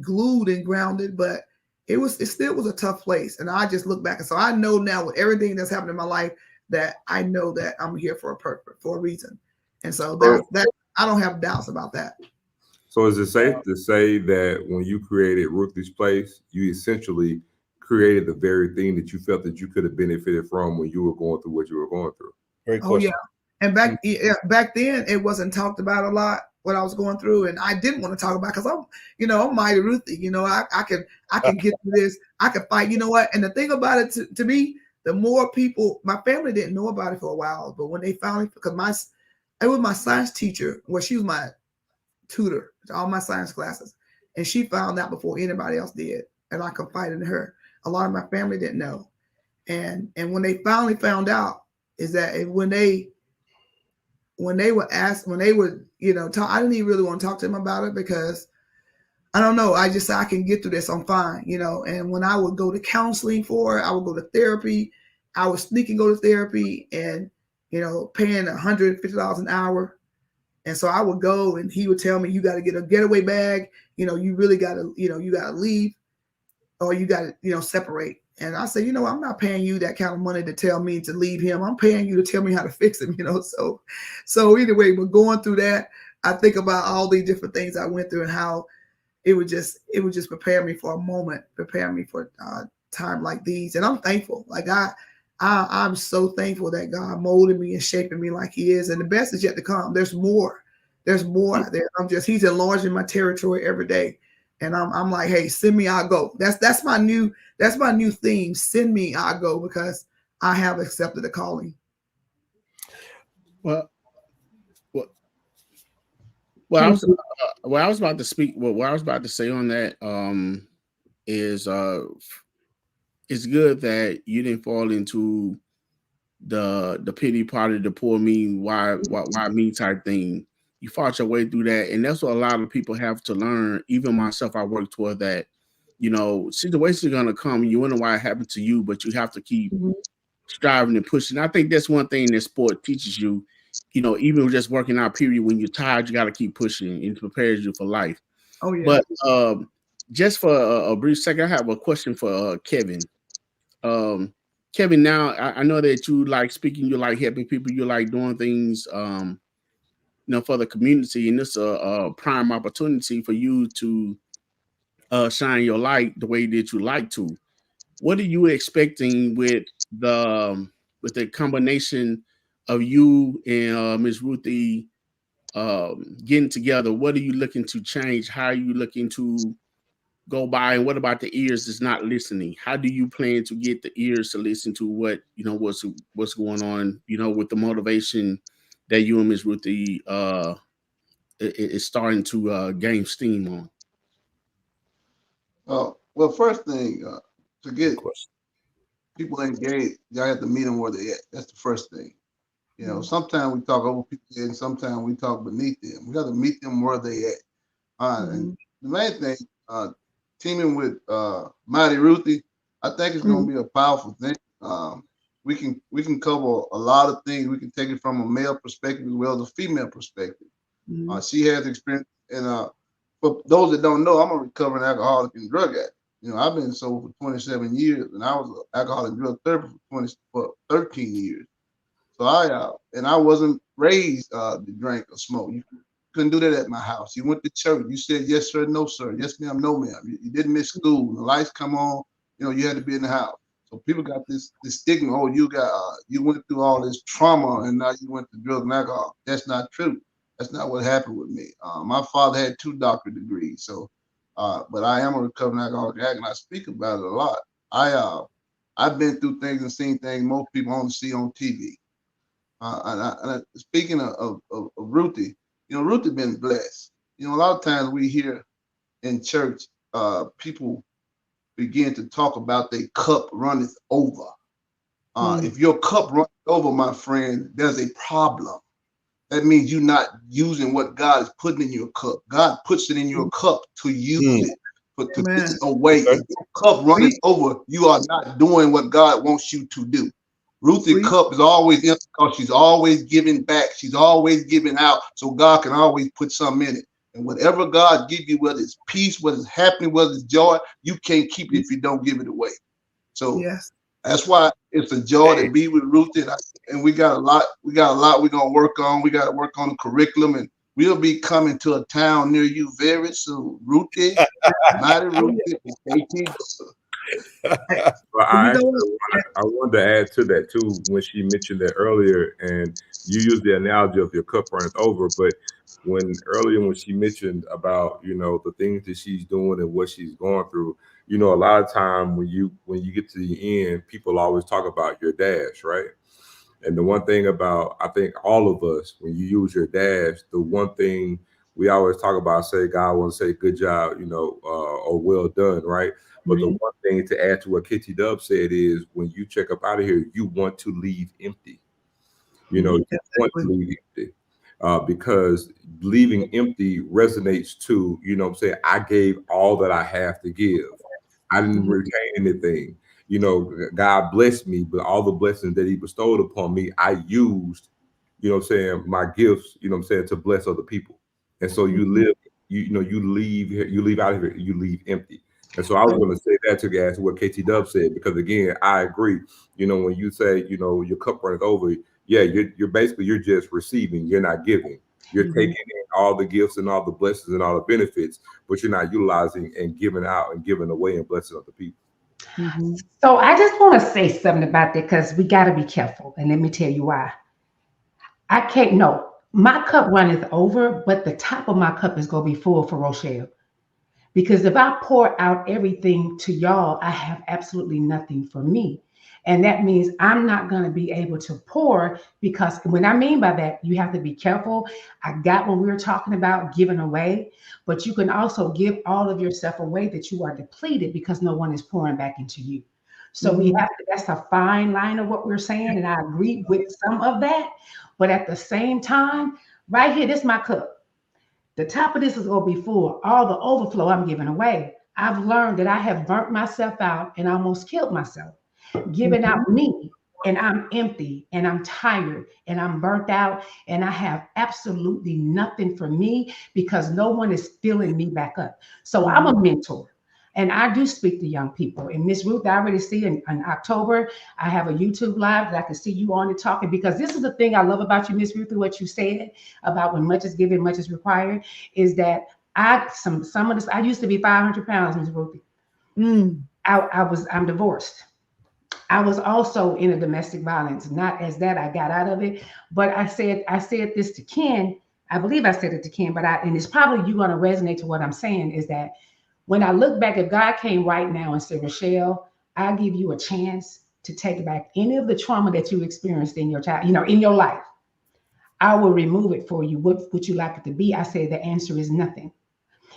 glued and grounded. But it still was a tough place. And I just look back. And so I know now, with everything that's happened in my life, that I know that I'm here for a purpose, for a reason. And so that I don't have doubts about that. So is it safe to say that when you created Ruthie's Place, you essentially created the very thing that you felt that you could have benefited from when you were going through what you were going through? Great Oh question. yeah, and back then it wasn't talked about a lot what I was going through, and I didn't want to talk about because I'm Mighty Ruthie. I can get through this. I can fight. You know what? And the thing about it to me, the more people, my family didn't know about it for a while, but when they finally, because it was my science teacher, well, she was my tutor to all my science classes, and she found out before anybody else did, and I confided in her. A lot of my family didn't know, and when they finally found out, is that when they would ask, when they would talk, I didn't even really want to talk to them about it because I don't know. I just said I can get through this. I'm fine, And when I would go to counseling for it, I would go to therapy. I would sneak and go to therapy, and paying $150 an hour. And so I would go, and he would tell me, "You got to get a getaway bag. You really got to, you got to leave, or you got to, separate." And I said, I'm not paying you that kind of money to tell me to leave him. I'm paying you to tell me how to fix him, So anyway, but going through that, I think about all the different things I went through and how it would just prepare me for a moment, prepare me for time like these. And I'm thankful. Like I'm so thankful that God molded me and shaping me like He is. And the best is yet to come. There's more. There's more out there. He's enlarging my territory every day. And I'm like, hey, send me, I'll go. That's my new theme. Send me, I'll go, because I have accepted the calling. Well, I was about to speak. What I was about to say on that is it's good that you didn't fall into the pity party, the poor me, why me type thing. You fought your way through that, and that's what a lot of people have to learn. Even myself, I work toward that. Situations are gonna come. You wonder why it happened to you, but you have to keep striving and pushing. I think that's one thing that sport teaches you. Even just working out, period, when you're tired, you got to keep pushing, and it prepares you for life. Oh yeah. But just for a brief second, I have a question for Kevin. Kevin, now I know that you like speaking, you like helping people, you like doing things, for the community, and it's a prime opportunity for you to shine your light the way that you like to. What are you expecting with the combination of you and Ms. Ruthie getting together? What are you looking to change? How are you looking to go by? And what about the ears that's not listening? How do you plan to get the ears to listen to what what's going on? With the motivation that you and Ms. Ruthie is starting to gain steam on. Well, first thing, to get people engaged, y'all have to meet them where they at. That's the first thing. Sometimes we talk over people and sometimes we talk beneath them. We got to meet them where they at. And the main thing, teaming with Mighty Ruthie, I think it's going to be a powerful thing. We can cover a lot of things. We can take it from a male perspective as well as a female perspective. She has experience, and for those that don't know, I'm a recovering alcoholic and drug addict. I've been sober for 27 years, and I was an alcoholic and drug therapist for 13 years. So I wasn't raised to drink or smoke. You couldn't do that at my house. You went to church. You said yes sir, no sir, yes ma'am, no ma'am. You didn't miss school. When the lights come on, you had to be in the house. So people got this stigma. Oh, you went through all this trauma and now you went to drug and alcohol. That's not true. That's not what happened with me. My father had 2 doctorate degrees. So, but I am a recovering alcoholic addict, and I speak about it a lot. I've been through things and seen things most people only see on TV. Speaking of Ruthie, Ruthie been blessed. A lot of times we hear in church, people begin to talk about their cup runneth over. If your cup runs over, my friend, there's a problem. That means you're not using what God is putting in your cup. God puts it in your cup to use it, but to take it away. If your cup runneth over, you are not doing what God wants you to do. Ruthie's cup is always empty because she's always giving back. She's always giving out, so God can always put something in it. And whatever God give you, whether it's peace, whether it's happiness, whether it's joy, you can't keep it if you don't give it away. So that's why it's a joy to be with Ruthie. And we got a lot we're gonna work on. We got to work on the curriculum, and We'll be coming to a town near you very soon. Ruthie, Mighty Ruthie, KT. Well, I wanted to add to that too when she mentioned that earlier, and you used the analogy of your cup runneth over. But when she mentioned about the things that she's doing and what she's going through, a lot of time when you get to the end, people always talk about your dash, right? And the one thing about, I think all of us, when you use your dash, the one thing we always talk about, say, God wants to say good job, or well done, right? But the one thing to add to what KT Dub said is when you check up out of here, you want to leave empty. You want to leave empty. Because leaving empty resonates to, I gave all that I have to give. I didn't retain anything. God blessed me, but all the blessings that he bestowed upon me, I used, my gifts, to bless other people. And so you live, you leave here, you leave out of here, you leave empty. And so I was going to say that to add to what KT Dub said, because again, I agree. When you say, your cup runneth over, yeah, you're just receiving, you're not giving. You're taking in all the gifts and all the blessings and all the benefits, but you're not utilizing and giving out and giving away and blessing other people. So I just want to say something about that, because we got to be careful. And let me tell you why. I can't, no, my cup runneth over, but the top of my cup is going to be full for Rochelle. Because if I pour out everything to y'all, I have absolutely nothing for me. And that means I'm not going to be able to pour, because when I mean by that, you have to be careful. I got what we were talking about giving away, but you can also give all of yourself away that you are depleted because no one is pouring back into you. So we have to, that's a fine line of what we're saying. And I agree with some of that, but at the same time, right here, this is my cup. The top of this is going to be full. All the overflow I'm giving away. I've learned that I have burnt myself out and almost killed myself, giving out me, and I'm empty and I'm tired and I'm burnt out and I have absolutely nothing for me because no one is filling me back up. So I'm a mentor. And I do speak to young people. And Miss Ruth, I already see in October, I have a YouTube live that I can see you on and talking, because this is the thing I love about you, Miss Ruth, what you said about when much is given, much is required, is that some of this, I used to be 500 pounds, Miss Ruth. I'm divorced. I was also in a domestic violence, not as that I got out of it, but I said this to Ken. I believe I said it to Ken, and it's probably you're going to resonate to what I'm saying, is that when I look back, if God came right now and said, Rochelle, I'll give you a chance to take back any of the trauma that you experienced in your child, in your life, I will remove it for you. What would you like it to be? I say the answer is nothing.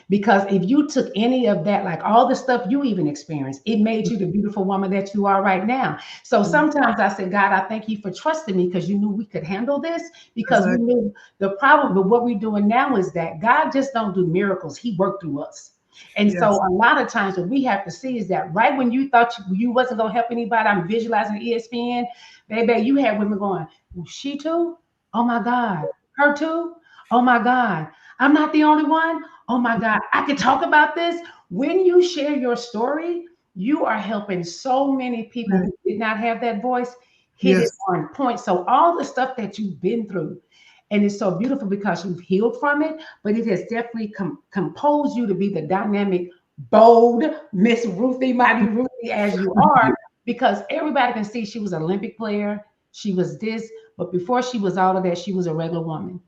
Because if you took any of that, like all the stuff you even experienced, it made you the beautiful woman that you are right now. So sometimes I say, God, I thank you for trusting me, because you knew we could handle this, because we knew the problem. But what we're doing now is that God just don't do miracles. He worked through us. And so a lot of times what we have to see is that right when you thought you wasn't going to help anybody, I'm visualizing ESPN, baby, you had women going, she too? Oh my God. Her too? Oh my God. I'm not the only one. Oh my God. I can talk about this. When you share your story, you are helping so many people who did not have that voice hit it on point. So all the stuff that you've been through, and it's so beautiful because you've healed from it, but it has definitely composed you to be the dynamic, bold Miss Ruthie, Mighty Ruthie as you are, because everybody can see she was an Olympic player. She was this, but before she was all of that, she was a regular woman.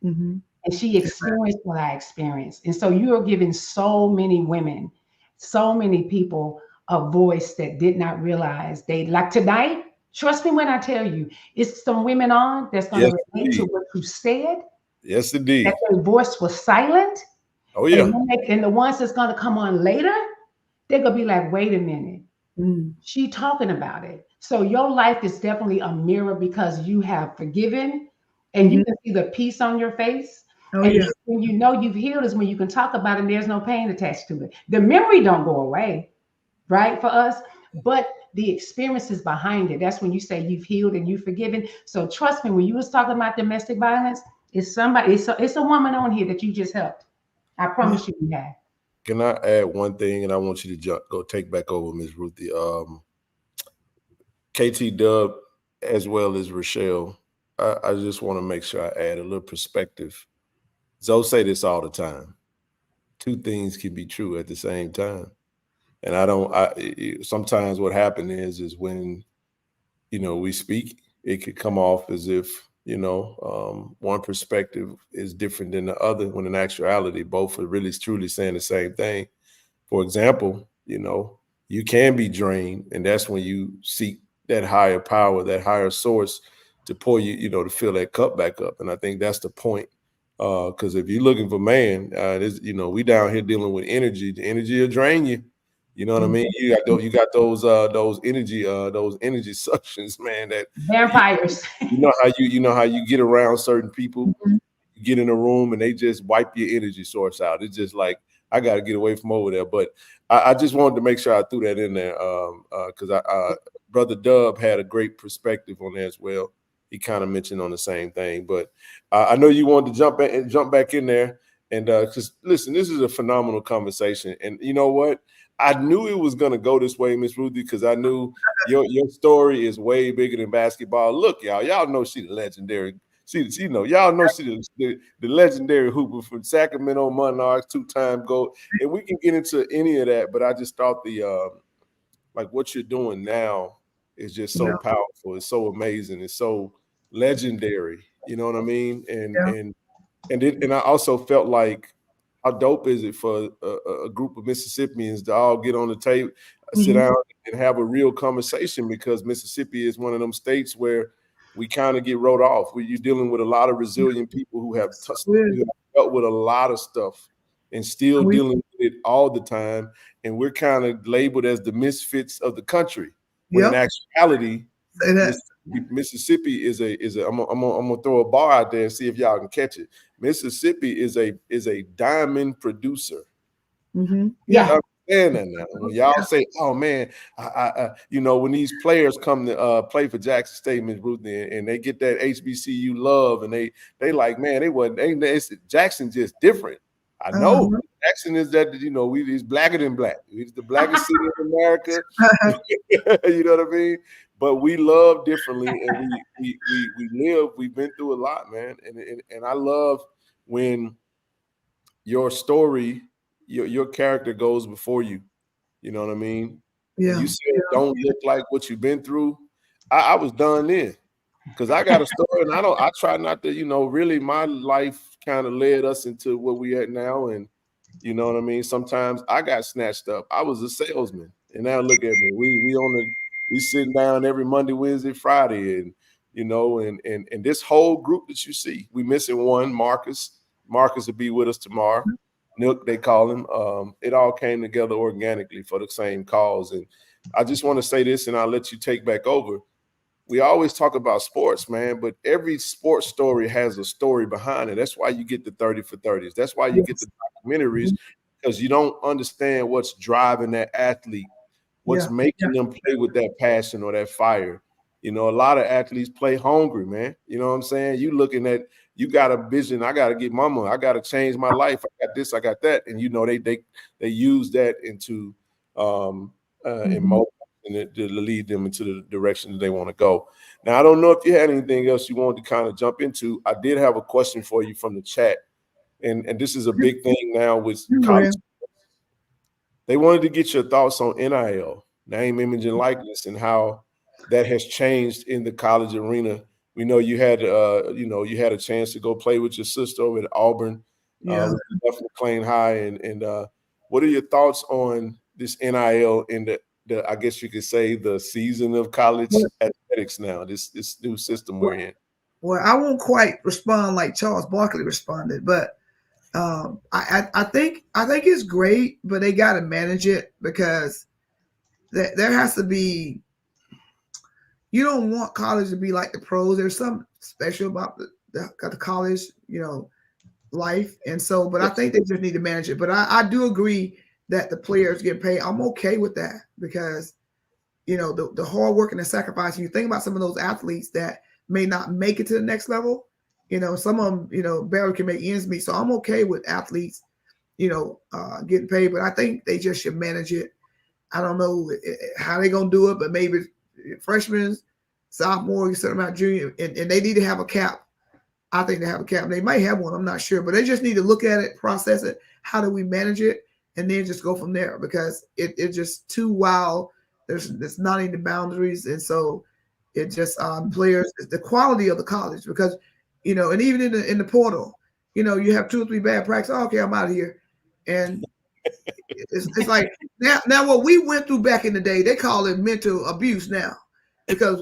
And she experienced what I experienced. And so you are giving so many women, so many people a voice that did not realize they, like tonight, trust me when I tell you, it's some women on that's going to relate to what you said. Yes, indeed. That their voice was silent. Oh, yeah. And the ones that's going to come on later, they're going to be like, wait a minute. She talking about it. So your life is definitely a mirror, because you have forgiven and you can see the peace on your face. And when you know you've healed is when you can talk about it and there's no pain attached to it. The memory don't go away, right, for us, but the experiences behind it, that's when you say you've healed and you've forgiven. So trust me, when you was talking about domestic violence, it's a woman on here that you just helped. I promise you have. Can I add one thing, and I want you to go take back over, Ms. Ruthie. KT Dub, as well as Rochelle, I just want to make sure I add a little perspective Zoe say this all the time. Two things can be true at the same time. And sometimes what happens is when, we speak, it could come off as if, one perspective is different than the other, when in actuality, both are really truly saying the same thing. For example, you can be drained, and that's when you seek that higher power, that higher source to pour you, to fill that cup back up. And I think that's the point. Because if you're looking for man, we down here dealing with energy. The energy will drain you. You know what I mean? You got those energy suctions, man. That vampires. You know how you get around certain people, you get in a room and they just wipe your energy source out. It's just like, I got to get away from over there. But I just wanted to make sure I threw that in there because Brother Dub had a great perspective on that as well. He kind of mentioned on the same thing, but I know you wanted to jump back in there, and because listen, this is a phenomenal conversation, and you know what? I knew it was going to go this way, Miss Ruthie, because I knew your story is way bigger than basketball. Look, y'all know she the legendary. Y'all know she the legendary hooper from Sacramento Monarchs, 2-time gold, and we can get into any of that. But I just thought like what you're doing now is just so powerful. It's so amazing. It's so legendary. You know what I mean? And I also felt like, how dope is it for a group of Mississippians to all get on the table, sit down and have a real conversation, because Mississippi is one of them states where we kind of get wrote off. You're dealing with a lot of resilient people who have dealt with a lot of stuff and still dealing with it all the time. And we're kind of labeled as the misfits of the country. When in actuality, Mississippi is I'm gonna throw a bar out there and see if y'all can catch it. Mississippi is a diamond producer. Yeah. Understand that now. When y'all say, "Oh man," when these players come to play for Jackson State, Ms. Ruthie, and they get that HBCU love, and they like, man, Jackson just different. I know Jackson is that, he's blacker than black. He's the blackest city in America. You know what I mean? But we love differently, and we've been through a lot, man. And I love when your story, your character goes before you. You know what I mean? Yeah. You said don't look like what you've been through. I was done then, because I got a story, and I try not to, really my life kind of led us into where we at now. And you know what I mean? Sometimes I got snatched up. I was a salesman, and now look at me. We sitting down every Monday, Wednesday, Friday, and and this whole group that you see, we missing one, Marcus. Marcus will be with us tomorrow. Nook, they call him. It all came together organically for the same cause. And I just want to say this, and I'll let you take back over. We always talk about sports, man, but every sports story has a story behind it. That's why you get the 30 for 30s. That's why you get the documentaries, because you don't understand what's driving that athlete, what's making them play with that passion or that fire. A lot of athletes play hungry, man. You know what I'm saying? You got a vision. I got to get mama. I got to change my life. I got this, I got that. And, they use that into emotion to lead them into the direction that they want to go. Now, I don't know if you had anything else you wanted to kind of jump into. I did have a question for you from the chat. And this is a big thing now with college. They wanted to get your thoughts on NIL, name, image, and likeness, and how that has changed in the college arena. We know you had a chance to go play with your sister over at Auburn, with McLean High, and what are your thoughts on this NIL in the I guess you could say the season of college athletics now, this new system we're in? Well, I won't quite respond like Charles Barkley responded, but I think it's great, but they got to manage it, because there has to be. You don't want college to be like the pros. There's something special about the college, life, and so. But I think they just need to manage it. But I do agree that the players get paid. I'm okay with that, because the hard work and the sacrifice. You think about some of those athletes that may not make it to the next level. Some of them, barely can make ends meet. So I'm okay with athletes, getting paid. But I think they just should manage it. I don't know how they're gonna do it, but maybe freshmen, sophomore, you said about junior, and they need to have a cap I think they have a captain. They might have one. I'm not sure, but they just need to look at it, process it. How do we manage it? And then just go from there, because it's just too wild. There's not any boundaries. And so it just players, the quality of the college, because, you know, and even in the portal, you know, you have 2 or 3 bad practices. Oh, okay, I'm out of here. And it's like now what we went through back in the day, they call it mental abuse now, because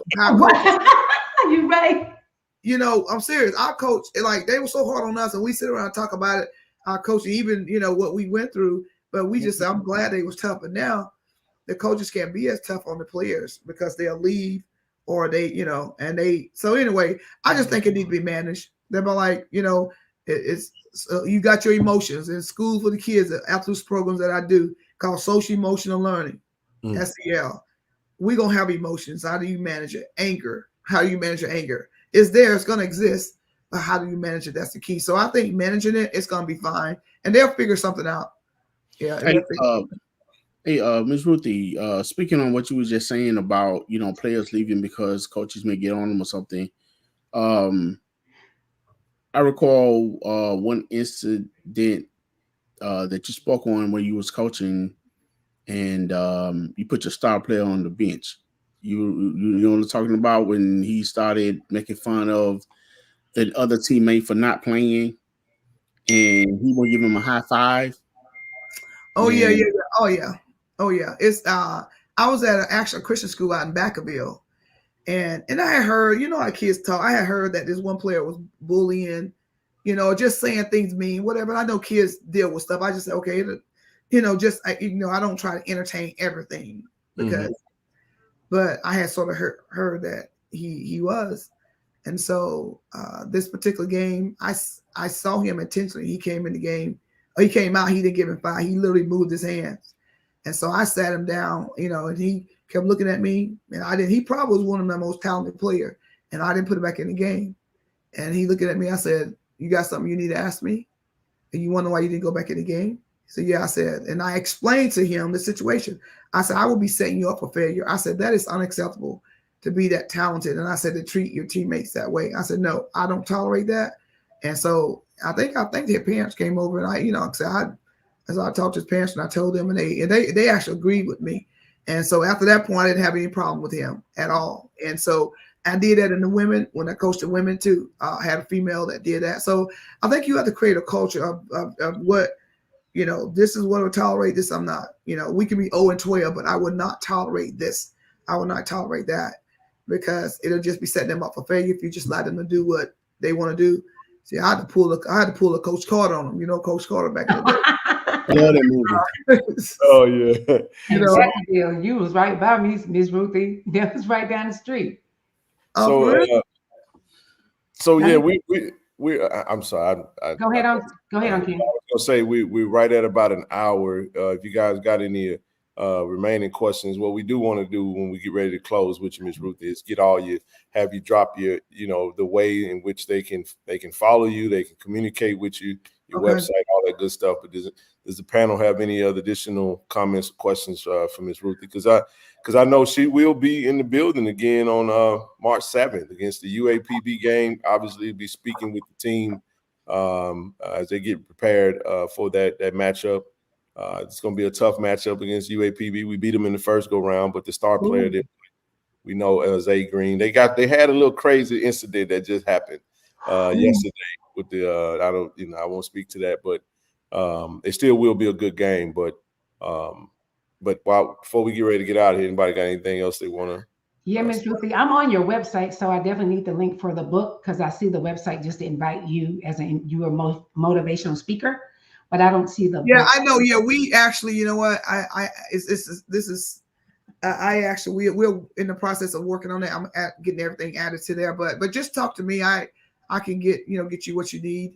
you're right. You know, I'm serious. Our coach, like, they were so hard on us, and we sit around and talk about it. Our coach, even, you know, what we went through, but we just, I'm glad they was tough. But now the coaches can't be as tough on the players, because they'll leave, or they, you know, and they. So anyway, I just think it needs to be managed. They're like, you know, it's you got your emotions in school for the kids. The after programs that I do called social emotional learning, SEL. We're gonna have emotions. How do you manage it? Anger. How do you manage your anger? It's there. It's going to exist. But how do you manage it? That's the key. So I think managing it, it's going to be fine. And they'll figure something out. Yeah. Hey, Ms. Ruthie, speaking on what you were just saying about, you know, players leaving because coaches may get on them or something. I recall one incident that you spoke on where you was coaching, and you put your star player on the bench. You know what I'm talking about, when he started making fun of the other teammate for not playing, and he would give him a high five. Oh, yeah. Oh, yeah. It's I was at an actual Christian school out in Vacaville, and I had heard, you know how kids talk. I had heard that this one player was bullying, you know, just saying things mean, whatever. I know kids deal with stuff. I just say, okay, you know, just you know, I don't try to entertain everything, because. But I had sort of heard that he was. And so this particular game, I saw him intentionally. He came in the game. He came out. He didn't give him 5. He literally moved his hands. And so I sat him down, you know, and he kept looking at me. And I didn't. He probably was one of my most talented players. And I didn't put him back in the game. And he looking at me. I said, you got something you need to ask me? And you wonder why you didn't go back in the game? So yeah, I said, and I explained to him the situation. I said, I will be setting you up for failure. I said, that is unacceptable to be that talented. And I said, to treat your teammates that way. I said, no, I don't tolerate that. And so I think their parents came over, and I talked to his parents, and I told them, and they actually agreed with me. And so after that point, I didn't have any problem with him at all. And so I did that in the women, when I coached the women too. I had a female that did that. So I think you have to create a culture of what, you know, this is what I would tolerate, this I'm not. You know, we can be 0-12, but I would not tolerate this. I would not tolerate that, because it'll just be setting them up for failure if you just let them to do what they want to do. See, I had to pull a Coach Carter on them. You know, Coach Carter back in the day. Oh yeah. You know, You was right by me, Miss Ruthie. That was right down the street. So yeah, we I'm sorry. Go ahead on, Ken. I was gonna say we're right at about an hour. If you guys got any remaining questions, what we do want to do when we get ready to close with you, Ms. Ruthie, is have you drop your, you know, the way in which they can follow you, they can communicate with you, your website, all that good stuff. But does the panel have any other additional comments or questions for Ms. Ruthie? Because I know she will be in the building again on March 7th against the UAPB game. Obviously, be speaking with the team as they get prepared for that matchup. It's going to be a tough matchup against UAPB. We beat them in the first go round, but the star player that we know, Zay Green, they had a little crazy incident that just happened yesterday with the I won't speak to that, but it still will be a good game. But before we get ready to get out of here, anybody got anything else they want to? Yeah, Ms. Ruthie, I'm on your website, so I definitely need the link for the book, because I see the website just to invite you as you are motivational speaker, but I don't see the book. I know. Yeah, we actually, you know what? We're in the process of working on that. I'm getting everything added to there, but just talk to me. I can get you what you need.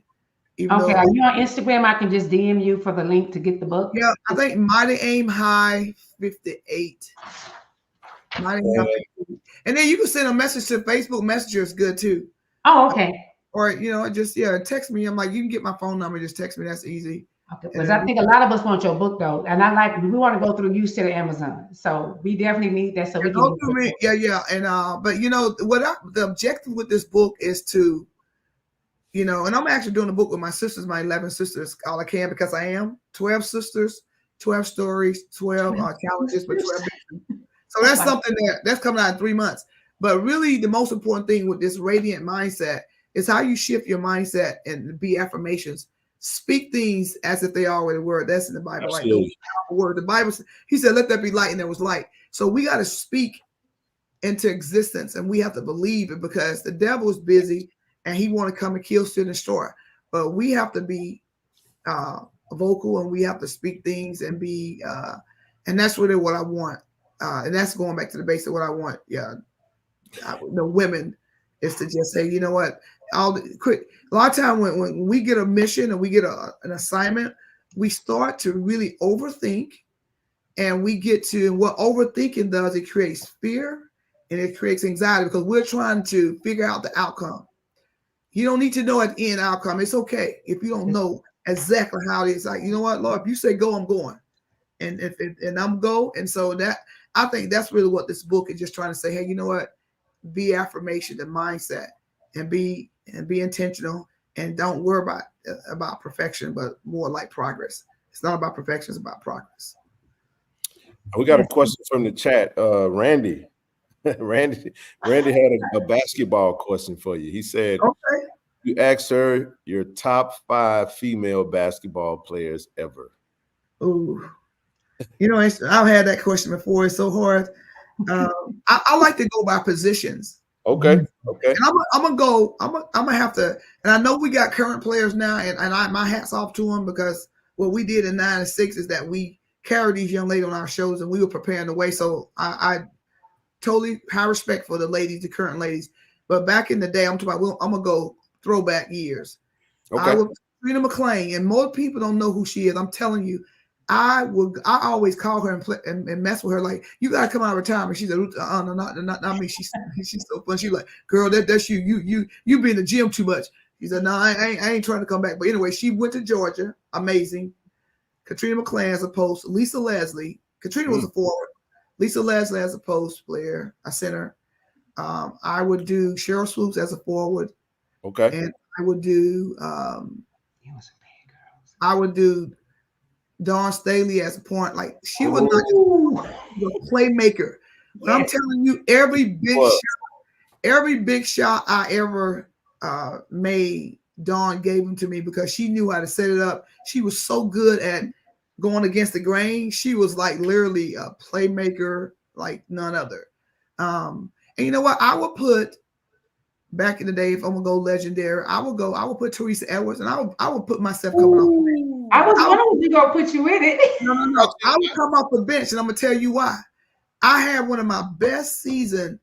Okay, are you on Instagram? I can just DM you for the link to get the book. Yeah, I think Mighty Aim High 58. Mighty Aim High 58. And then you can send a message to Facebook Messenger. Is good too. Oh, okay. Or just text me. I'm like, you can get my phone number. Just text me. That's easy. Okay, because I think a lot of us want your book though, and we want to go through you to the Amazon, so we definitely need that so we can go through me. Yeah, and but the objective with this book is to you know, and I'm actually doing a book with my sisters, my 11 sisters, all I can, because I am 12 sisters, 12 stories, 12 challenges, but 12 missions. So that's something that's coming out in 3 months. But really, the most important thing with this radiant mindset is how you shift your mindset and be affirmations. Speak things as if they already were. That's in the Bible. Absolutely. Like the word. The Bible, he said, let there be light, and there was light. So we got to speak into existence, and we have to believe it, because the devil is busy and he want to come and kill, steal, and destroy. But we have to be vocal, and we have to speak things and be, and that's really what I want. And that's going back to the base of what I want. Yeah, the women is to just say, you know what, a lot of time when we get a mission and we get an assignment, we start to really overthink, and we get to what overthinking does. It creates fear and it creates anxiety, because we're trying to figure out the outcome. You don't need to know at the end outcome. It's okay if you don't know exactly how it is. Like, you know what, Lord, if you say go, I'm going, and I'm go. And so that, I think that's really what this book is just trying to say. Hey, you know what? Be affirmation and mindset, and be intentional, and don't worry about perfection, but more like progress. It's not about perfection, it's about progress. We got a question from the chat. Randy had a basketball question for you. He said, okay, you asked her your top 5 female basketball players ever. Ooh, you know, I've had that question before. It's so hard. I like to go by positions. Okay. And I'm gonna have to, and I know we got current players now, and my hat's off to them, because what we did in 9 and 6 is that we carried these young ladies on our shows, and we were preparing the way. So I totally high respect for the ladies, the current ladies. But back in the day, I'm gonna go throwback years. Okay. I was Rita McClain, and more people don't know who she is. I'm telling you, I always call her and mess with her, like, you gotta come out of retirement. She said, no, not me. She's so fun. She's like, girl, that's you be in the gym too much. She said, no, I ain't trying to come back. But anyway, she went to Georgia. Amazing. Katrina McClain as a post. Lisa Leslie. Katrina was a forward. Lisa Leslie as a post player, a center. I would do Cheryl Swoops as a forward. Okay. And I would do I would do Dawn Staley as a point. Like, she was not just a playmaker. But I'm telling you, every big shot I ever made, Dawn gave them to me, because she knew how to set it up. She was so good at going against the grain. She was like literally a playmaker like none other. And you know what? I would put, back in the day, if I'm gonna go legendary, I would put Teresa Edwards, and I would put myself coming off the bench. I was wondering if you gonna put you in it. No. I would come off the bench, and I'm gonna tell you why. I had one of my best seasons,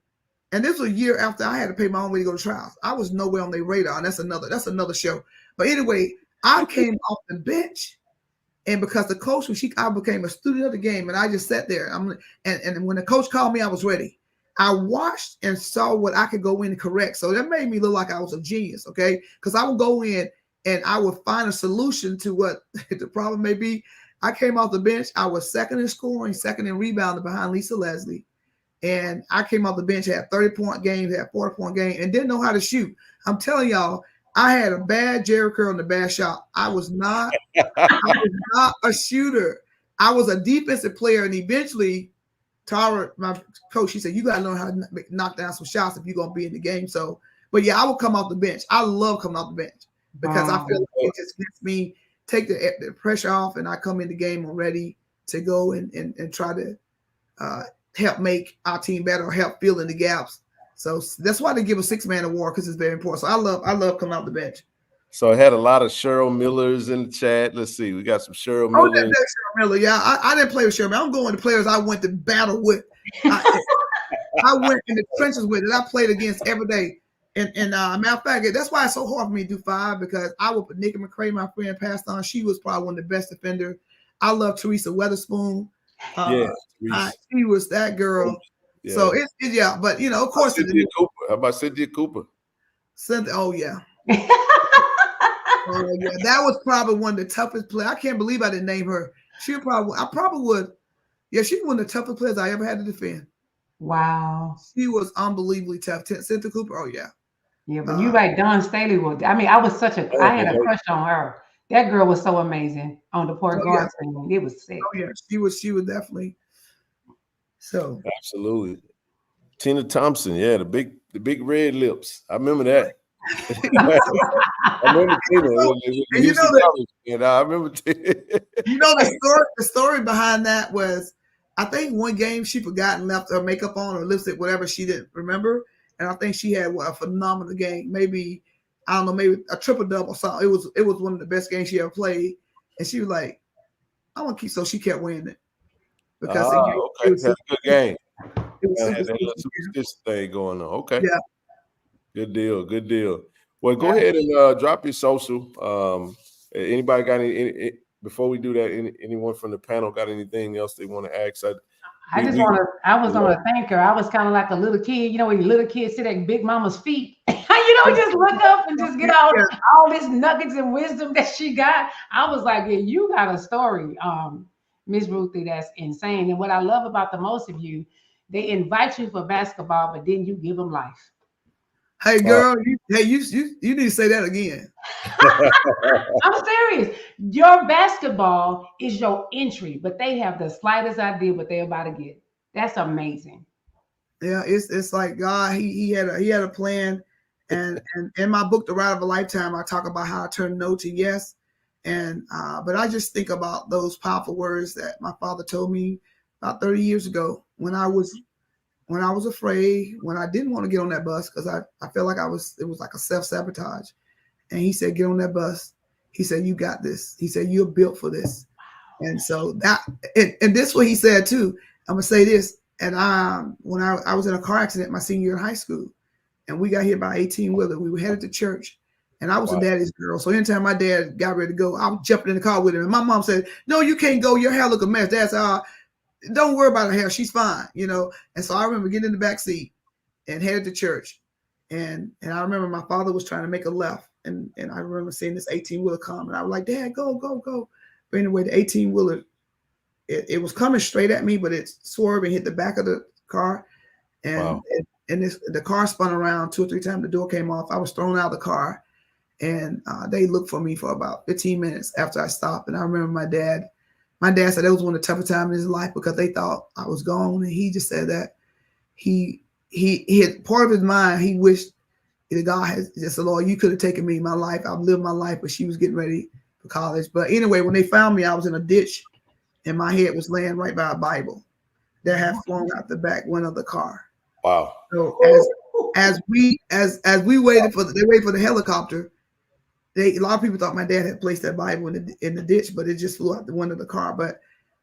and this was a year after I had to pay my own way to go to trials. I was nowhere on their radar, and that's another show. But anyway, I came off the bench, and because the coach I became a student of the game, and I just sat there. And when the coach called me, I was ready. I watched and saw what I could go in and correct. So that made me look like I was a genius, okay? Because I would go in and I would find a solution to what the problem may be. I came off the bench. I was second in scoring, second in rebounding behind Lisa Leslie. And I came off the bench, had 30-point games, had 40-point game, and didn't know how to shoot. I'm telling y'all, I had a bad Jerry curl and a bad shot. I was not a shooter. I was a defensive player, and eventually Tara, my coach, she said, you got to learn how to knock down some shots if you're going to be in the game. So, but yeah, I will come off the bench. I love coming off the bench, because I feel like it just gets me, take the pressure off, and I come in the game ready to go and try to help make our team better, or help fill in the gaps. So that's why they give a 6-man award, because it's very important. So I love coming off the bench. So I had a lot of Cheryl Millers in the chat. Let's see. We got some Cheryl Miller. Oh, that's Cheryl Miller. Yeah, I didn't play with Cheryl Miller. I'm going to players I went to battle with. I went in the trenches with it. I played against every day. And matter of fact, that's why it's so hard for me to do 5, because I would put Nikki McCray, my friend, passed on. She was probably one of the best defenders. I love Teresa Weatherspoon. She was that girl. Yeah. So it's yeah, but you know, of course, Cynthia Cooper. How about Cynthia Cooper? Oh yeah. Yeah, that was probably one of the toughest players. I can't believe I didn't name her. I probably would. Yeah, she was one of the toughest players I ever had to defend. Wow. She was unbelievably tough. Cynthia Cooper. Oh yeah. Yeah, but you're right. Dawn Staley was. I mean, I had a crush on her. That girl was so amazing on the Port Guard team. It was sick. Oh yeah, she was definitely. So absolutely. Tina Thompson, yeah, the big red lips. I remember that. I remember Tina. I remember. You know the story behind that was, I think one game she forgot and left her makeup on or lipstick, whatever, she didn't remember, and I think she had a phenomenal game. Maybe I don't know, maybe a triple double or something. It was one of the best games she ever played, and she was like, "I want to keep." So she kept winning it because it was a good game. It was had that superstitious thing going on. Okay. Yeah. Good deal. Well, go ahead and drop your social. Anybody got any before we do that, anyone from the panel got anything else they want to ask? I was going to thank her. I was kind of like a little kid, when little kids sit at Big Mama's feet, just look up and just get all this nuggets and wisdom that she got. I was like, yeah, you got a story, Miss Ruthie, that's insane. And what I love about the most of you, they invite you for basketball, but then you give them life. Hey, girl, you need to say that again. I'm serious. Your basketball is your entry, but they have the slightest idea what they're about to get. That's amazing. Yeah, it's like God. He had a plan, and in my book, The Ride of a Lifetime, I talk about how I turned no to yes, and but I just think about those powerful words that my father told me about 30 years ago when I was afraid, when I didn't want to get on that bus because I felt like it was like a self-sabotage. And he said, get on that bus. He said, you got this. He said, you're built for this. And so that, and this is what he said too. I'm gonna say this. And when I was in a car accident my senior year in high school, and we got hit by an 18-wheeler. We were headed to church, and I was a daddy's girl. So anytime my dad got ready to go, I was jumping in the car with him. And my mom said, no, you can't go. Your hair look a mess. Dad said, don't worry about her hair. She's fine, And so I remember getting in the back seat and headed to church. And I remember my father was trying to make a left. And I remember seeing this 18-wheeler come. And I was like, Dad, go. But anyway, the 18-wheeler, it was coming straight at me, but it swerved and hit the back of the car. And the car spun around 2 or 3 times. The door came off. I was thrown out of the car. And they looked for me for about 15 minutes after I stopped. And I remember my dad said that was one of the toughest times in his life because they thought I was gone. And he just said that he had part of his mind, he wished that God has just said, Lord, you could have taken me, my life. I've lived my life, but she was getting ready for college. But anyway, when they found me, I was in a ditch and my head was laying right by a Bible that had flown out the back window of the car. Wow. So as we waited for the helicopter, a lot of people thought my dad had placed that Bible in the ditch, but it just flew out the window of the car. But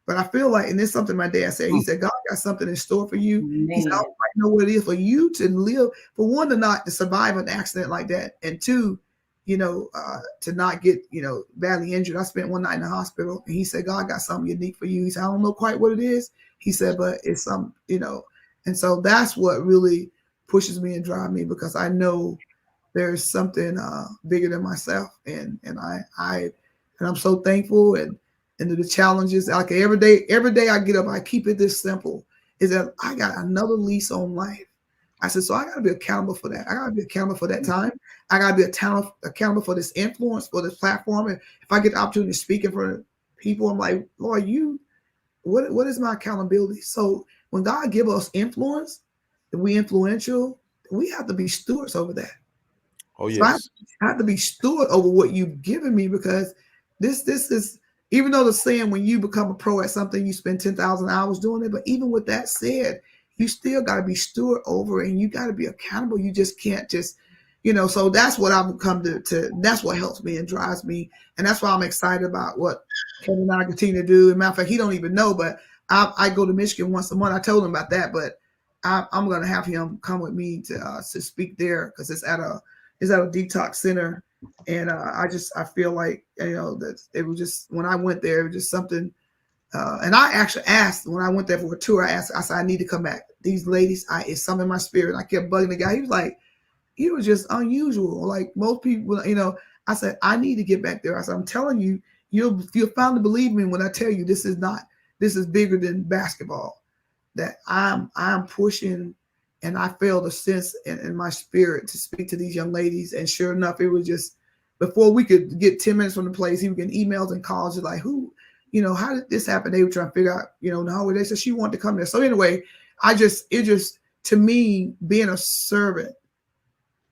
I feel like, and this is something my dad said. He said, God got something in store for you. He said, I don't know what it is for you to live. For one, to survive an accident like that, and two, to not get badly injured. I spent one night in the hospital, and he said, God got something unique for you. He said, I don't know quite what it is. He said, but it's some, and so that's what really pushes me and drives me, because I know there's something bigger than myself, and I'm so thankful and the challenges. Like every day I get up, I keep it this simple: is that I got another lease on life. I said, so I got to be accountable for that. I got to be accountable for that time. I got to be accountable for this influence, for this platform. And if I get the opportunity to speak in front of people, I'm like, Lord, what is my accountability? So when God give us influence, and we influential, we have to be stewards over that. Oh, yes. So I have to be steward over what you've given me, because this is, even though the saying, when you become a pro at something, you spend 10,000 hours doing it. But even with that said, you still got to be steward over it, and you got to be accountable. You just can't just, so that's what I've come to, that's what helps me and drives me. And that's why I'm excited about what Kevin and I continue to do. As a matter of fact, he don't even know, but I go to Michigan once a month. I told him about that, but I'm going to have him come with me to speak there, because it's at a detox center. And I feel like, that it was just, when I went there, it was just something. And I actually asked, when I went there for a tour, I said, I need to come back. These ladies, it's something in my spirit. I kept bugging the guy. He was like, you were just unusual. Like most people, I said, I need to get back there. I said, I'm telling you, you'll finally believe me when I tell you this is bigger than basketball, that I'm pushing And I felt a sense in my spirit to speak to these young ladies. And sure enough, it was just before we could get 10 minutes from the place, he would get emails and calls like, who, how did this happen? They were trying to figure out, no, they said she wanted to come there. So anyway, to me, being a servant,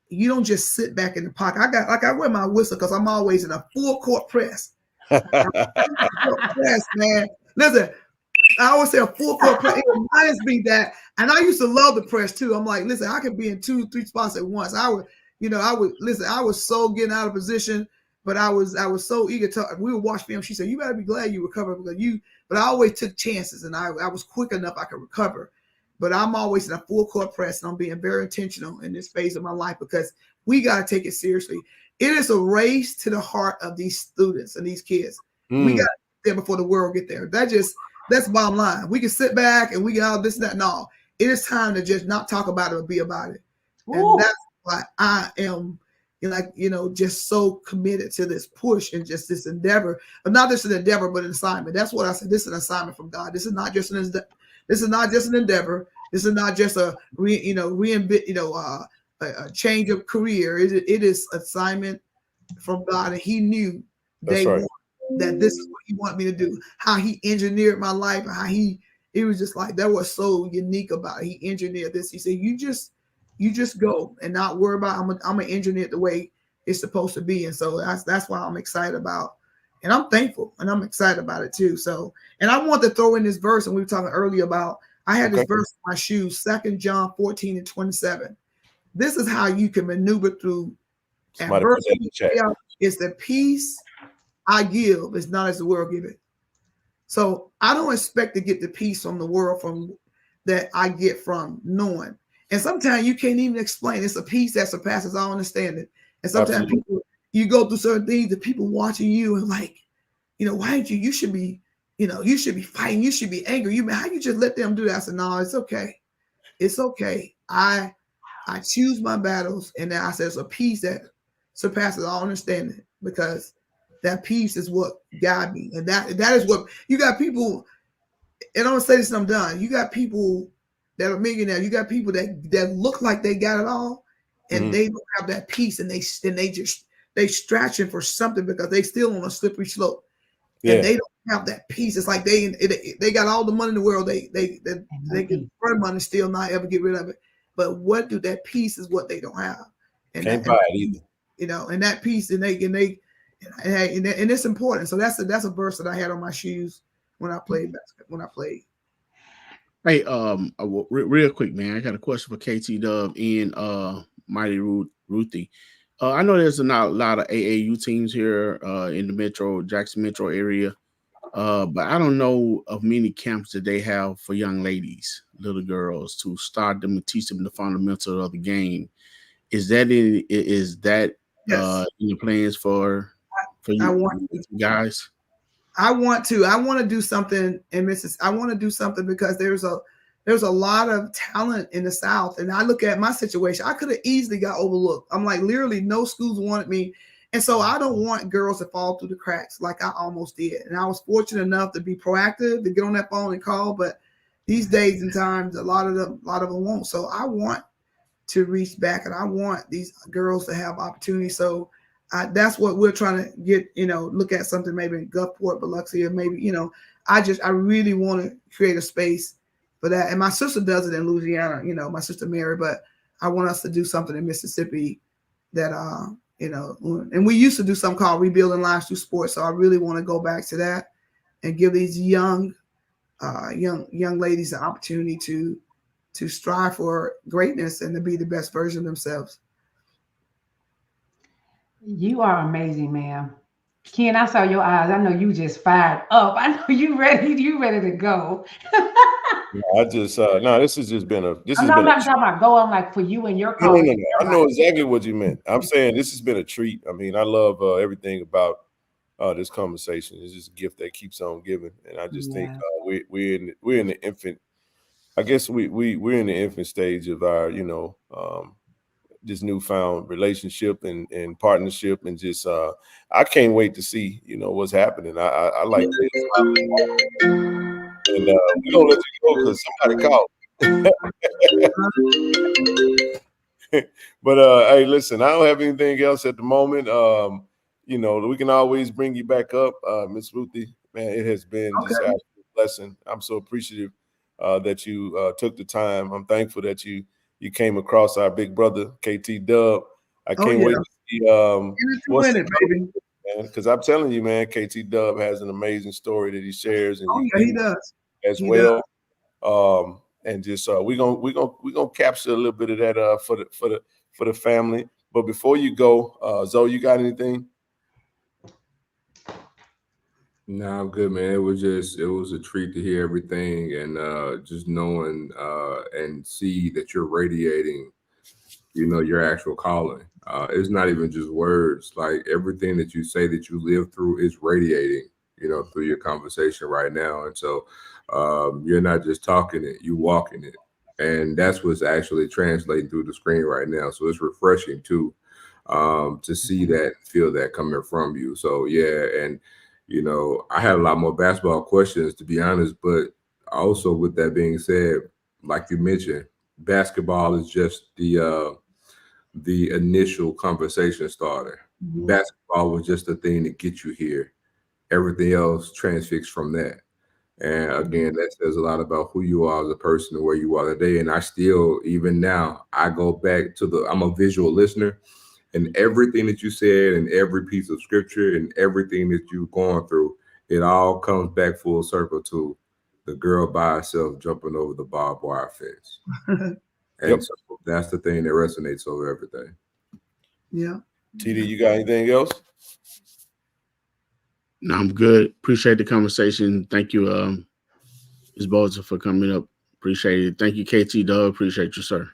you don't just sit back in the pocket. I wear my whistle because I'm always in a full court press. Press, man. Listen, I always say a full court press. It reminds me that, and I used to love the press too. I'm like, listen, I could be in 2-3 spots at once. I was so getting out of position, but I was so eager to. We would watch film. She said, "You better be glad you recovered because you." But I always took chances, and I was quick enough I could recover. But I'm always in a full court press, and I'm being very intentional in this phase of my life because we got to take it seriously. It is a race to the heart of these students and these kids. We got to get there before the world get there. That's bottom line. We can sit back and we get all this and that. No, it is time to just not talk about it, but be about it. Ooh. And that's why I am, just so committed to this push and just this endeavor. But not just an endeavor, but an assignment. That's what I said. This is an assignment from God. This is not just an endeavor. This is not just a a change of career. It is assignment from God, and He knew day one that this is what He wanted me to do. How He engineered my life, and how it was just like that was so unique about it. He engineered this. He said, "You just go and not worry about. I'm gonna engineer it the way it's supposed to be." And so that's why I'm excited about. And I'm thankful and I'm excited about it too. So, and I want to throw in this verse, and we were talking earlier about, I had this verse in my shoes, 2 John 14:27. This is how you can maneuver through adversity. It's the peace I give, it's not as the world give it. So I don't expect to get the peace from the world that I get from knowing. And sometimes you can't even explain. It's a peace that surpasses all understanding. And sometimes you go through certain things that people watching you and like, why didn't you should be, you should be fighting, you should be angry. How you just let them do that? I said, no, it's okay. It's okay. I choose my battles, and then I said it's a peace that surpasses all understanding, because that peace is what guide me. And that is what you got people, and I'm gonna say this and I'm done. You got people that are millionaires, you got people that look like they got it all, and they don't have that peace, and they stretching for something because they still on a slippery slope. And they don't have that peace. It's like they got all the money in the world. They can burn money, still not ever get rid of it. But what do that peace is what they don't have. And can't buy it either. And that peace, and it's important. So that's a verse that I had on my shoes when I played basketball. Hey, real quick, man, I got a question for KT Dub and Mighty Ruthie. I know there's not a lot of AAU teams here in the Jackson Metro area, but I don't know of many camps that they have for young ladies, little girls, to start them and teach them the fundamentals of the game. Is that in your plans for you guys? I want to do something in Mississippi. I want to do something because there's a lot of talent in the South. And I look at my situation, I could have easily got overlooked. I'm like, literally no schools wanted me. And so I don't want girls to fall through the cracks like I almost did. And I was fortunate enough to be proactive, to get on that phone and call. But these days and times, a lot of them won't. So I want to reach back, and I want these girls to have opportunities. So that's what we're trying to get, look at something maybe in Gulfport, Biloxi, or maybe, I really want to create a space for that. And my sister does it in Louisiana, my sister Mary, but I want us to do something in Mississippi that, and we used to do something called Rebuilding Lives Through Sports. So I really want to go back to that and give these young ladies an opportunity to strive for greatness and to be the best version of themselves. You are amazing, ma'am. Ken, I saw your eyes. I know you just fired up. I know you ready to go. This has just been a. I'm not talking about go. I'm like for you and your call. No. I know exactly what you meant. I'm saying this has been a treat. I mean, I love everything about this conversation. It's just a gift that keeps on giving, and I just think we're in the infant. I guess we're in the infant stage of our this newfound relationship and partnership, and just I can't wait to see what's happening. I like this, and we don't let you go because somebody called. But hey, listen, I don't have anything else at the moment. You know, we can always bring you back up, Miss Ruthie. Man, it has been just an absolute blessing. I'm so appreciative that you took the time. I'm thankful that you came across our big brother, KT Dub. I can't wait to see what's in it, baby. Because I'm telling you, man, KT Dub has an amazing story that he shares, and he does as well. And just we're gonna capture a little bit of that for the family. But before you go, Zoe, you got anything? No, I'm good, man. It was a treat to hear everything and just knowing and see that you're radiating, you know, your actual calling. It's not even just words. Like everything that you say that you live through is radiating, you know, through your conversation right now. And so you're not just talking it, you walking it. And that's what's actually translating through the screen right now. So it's refreshing too, to see that, feel that coming from you. So yeah, and you know, I had a lot more basketball questions, to be honest, but also with that being said, like you mentioned, basketball is just the initial conversation starter. Mm-hmm. Basketball was just the thing to get you here. Everything else transfixed from that. And again, that says a lot about who you are as a person and where you are today. And I still, even now, I go back to I'm a visual listener. And everything that you said and every piece of scripture and everything that you've gone through, it all comes back full circle to the girl by herself jumping over the barbed wire fence. And so that's the thing that resonates over everything. Yeah. TD, you got anything else? No, I'm good. Appreciate the conversation. Thank you, Ms. Bolton, for coming up. Appreciate it. Thank you, KT Dub. Appreciate you, sir.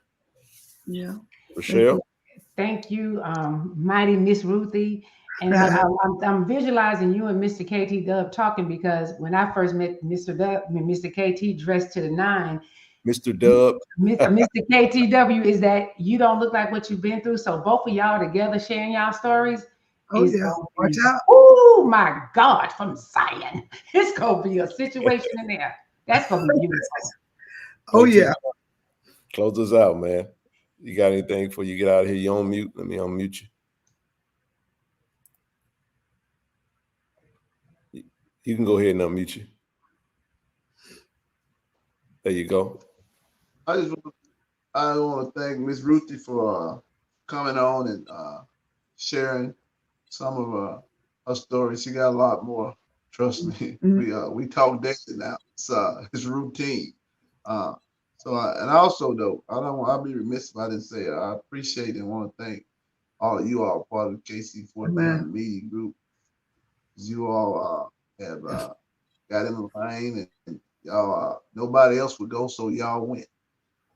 Yeah. Michelle? Thank you, mighty Miss Ruthie. And I'm visualizing you and Mr. KT Dub talking because when I first met Mr. KT dressed to the nine, Mr. Dub. Mr. KTW is that you don't look like what you've been through. So both of y'all together sharing y'all stories. Watch out. Oh my God, from Zion. It's gonna be a situation in there. That's gonna be beautiful. Close us out, man. You got anything before you get out of here? You on mute? Let me unmute you. You can go ahead and unmute you. There you go. I want to thank Miss Ruthie for coming on and sharing some of her stories. She got a lot more. Trust me. Mm-hmm. We talk daily now. It's routine. And also though, I'll be remiss if I didn't say it. I appreciate and want to thank all of you all part of the KC-1400 media group. You all have got in the lane and y'all nobody else would go, so y'all went.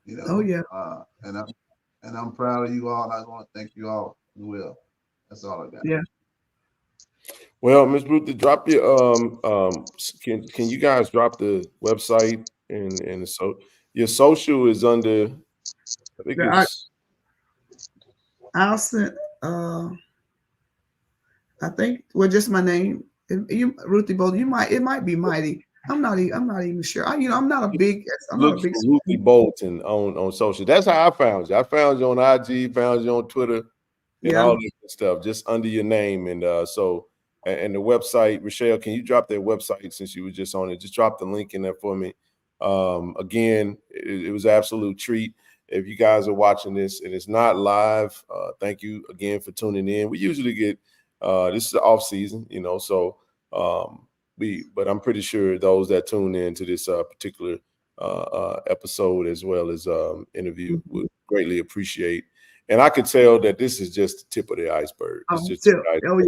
You know. And I'm proud of you all. And I want to thank you all as well. That's all I got. Yeah. Well, Ms. Ruthie, drop your can you guys drop the website and so your social is under, I think it's I'll send I think just my name. Ruthie Bolton. It might be Mighty. I'm not even sure. I'm not a big. Look for Ruthie Bolton on social. That's how I found you. I found you on IG, found you on Twitter, and all this stuff just under your name. And and the website, Rochelle, can you drop that website since you were just on it? Just drop the link in there for me. Again, it was an absolute treat. If you guys are watching this and it's not live, thank you again for tuning in. We usually get this is the off season, you know, so but I'm pretty sure those that tune in to this particular episode as well as interview would greatly appreciate. And I could tell that this is just the tip of the iceberg. It's just the iceberg.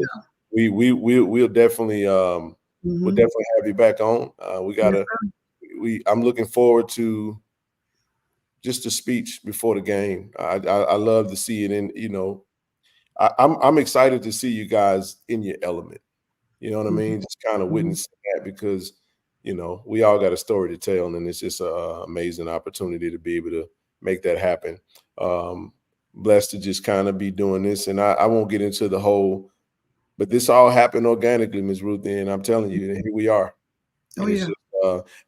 We'll definitely we'll definitely have you back on. I'm looking forward to just the speech before the game. I love to see it in, you know, I'm excited to see you guys in your element. You know what I mean? Just kind of witnessing that because, you know, we all got a story to tell, and it's just an amazing opportunity to be able to make that happen. Blessed to just kind of be doing this, and I won't get into the whole, but this all happened organically, Ms. Ruthie, and I'm telling you, here we are. And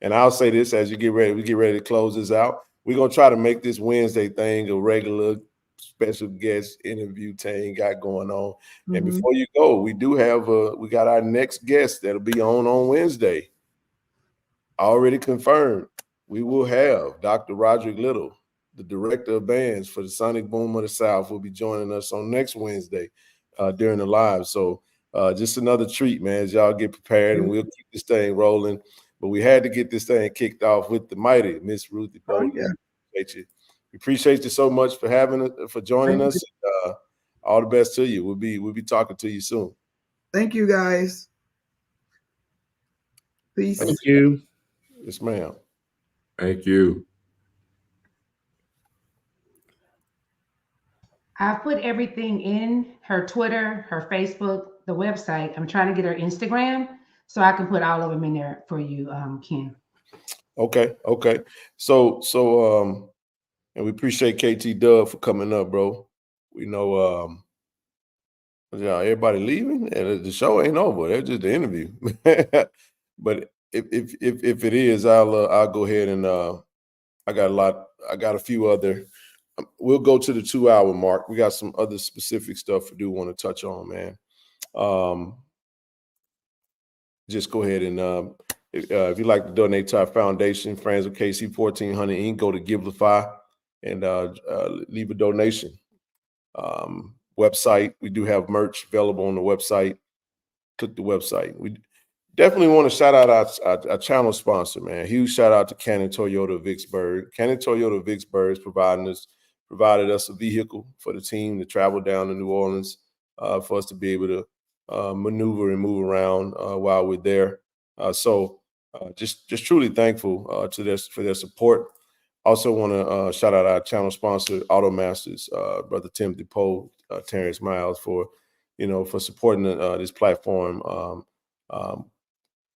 and I'll say this as we get ready to close this out. we're gonna try to make this Wednesday thing a regular special guest interview thing got going on. Mm-hmm. And before you go, we do have we got our next guest that'll be on Wednesday. Already confirmed. We will have Dr. Roderick Little, the director of bands for the Sonic Boom of the South, will be joining us on next Wednesday during the live. So just another treat, man, as y'all get prepared, and we'll keep this thing rolling. But we had to get this thing kicked off with the mighty Miss Ruthie Bolton. yeah. We appreciate you so much for joining us. All the best to you. We'll be talking to you soon. Thank you, guys. Peace. Thank you. Yes, ma'am. Thank you. I put everything in her Twitter, her Facebook, the website. I'm trying to get her Instagram so I can put all of them in there for you, Ken. Okay. So and we appreciate KT Dub for coming up, bro. We know yeah, everybody leaving and the show ain't over. That's just the interview. But if it is, I'll go ahead and I got a few other. We'll go to the 2-hour mark. We got some other specific stuff we do want to touch on, man. Just go ahead and if you'd like to donate to our foundation, Friends of KC-1400 Inc., go to Givelify and leave a donation. Website, we do have merch available on the website. Click the website. We definitely want to shout out our channel sponsor, man. Huge shout out to Cannon Toyota of Vicksburg. Cannon Toyota of Vicksburg is provided us a vehicle for the team to travel down to New Orleans for us to be able to maneuver and move around while we're there. So just truly thankful for their support. Also want to shout out our channel sponsor, Auto Masters, Brother Timothy Poe, Terrence Miles for supporting this platform.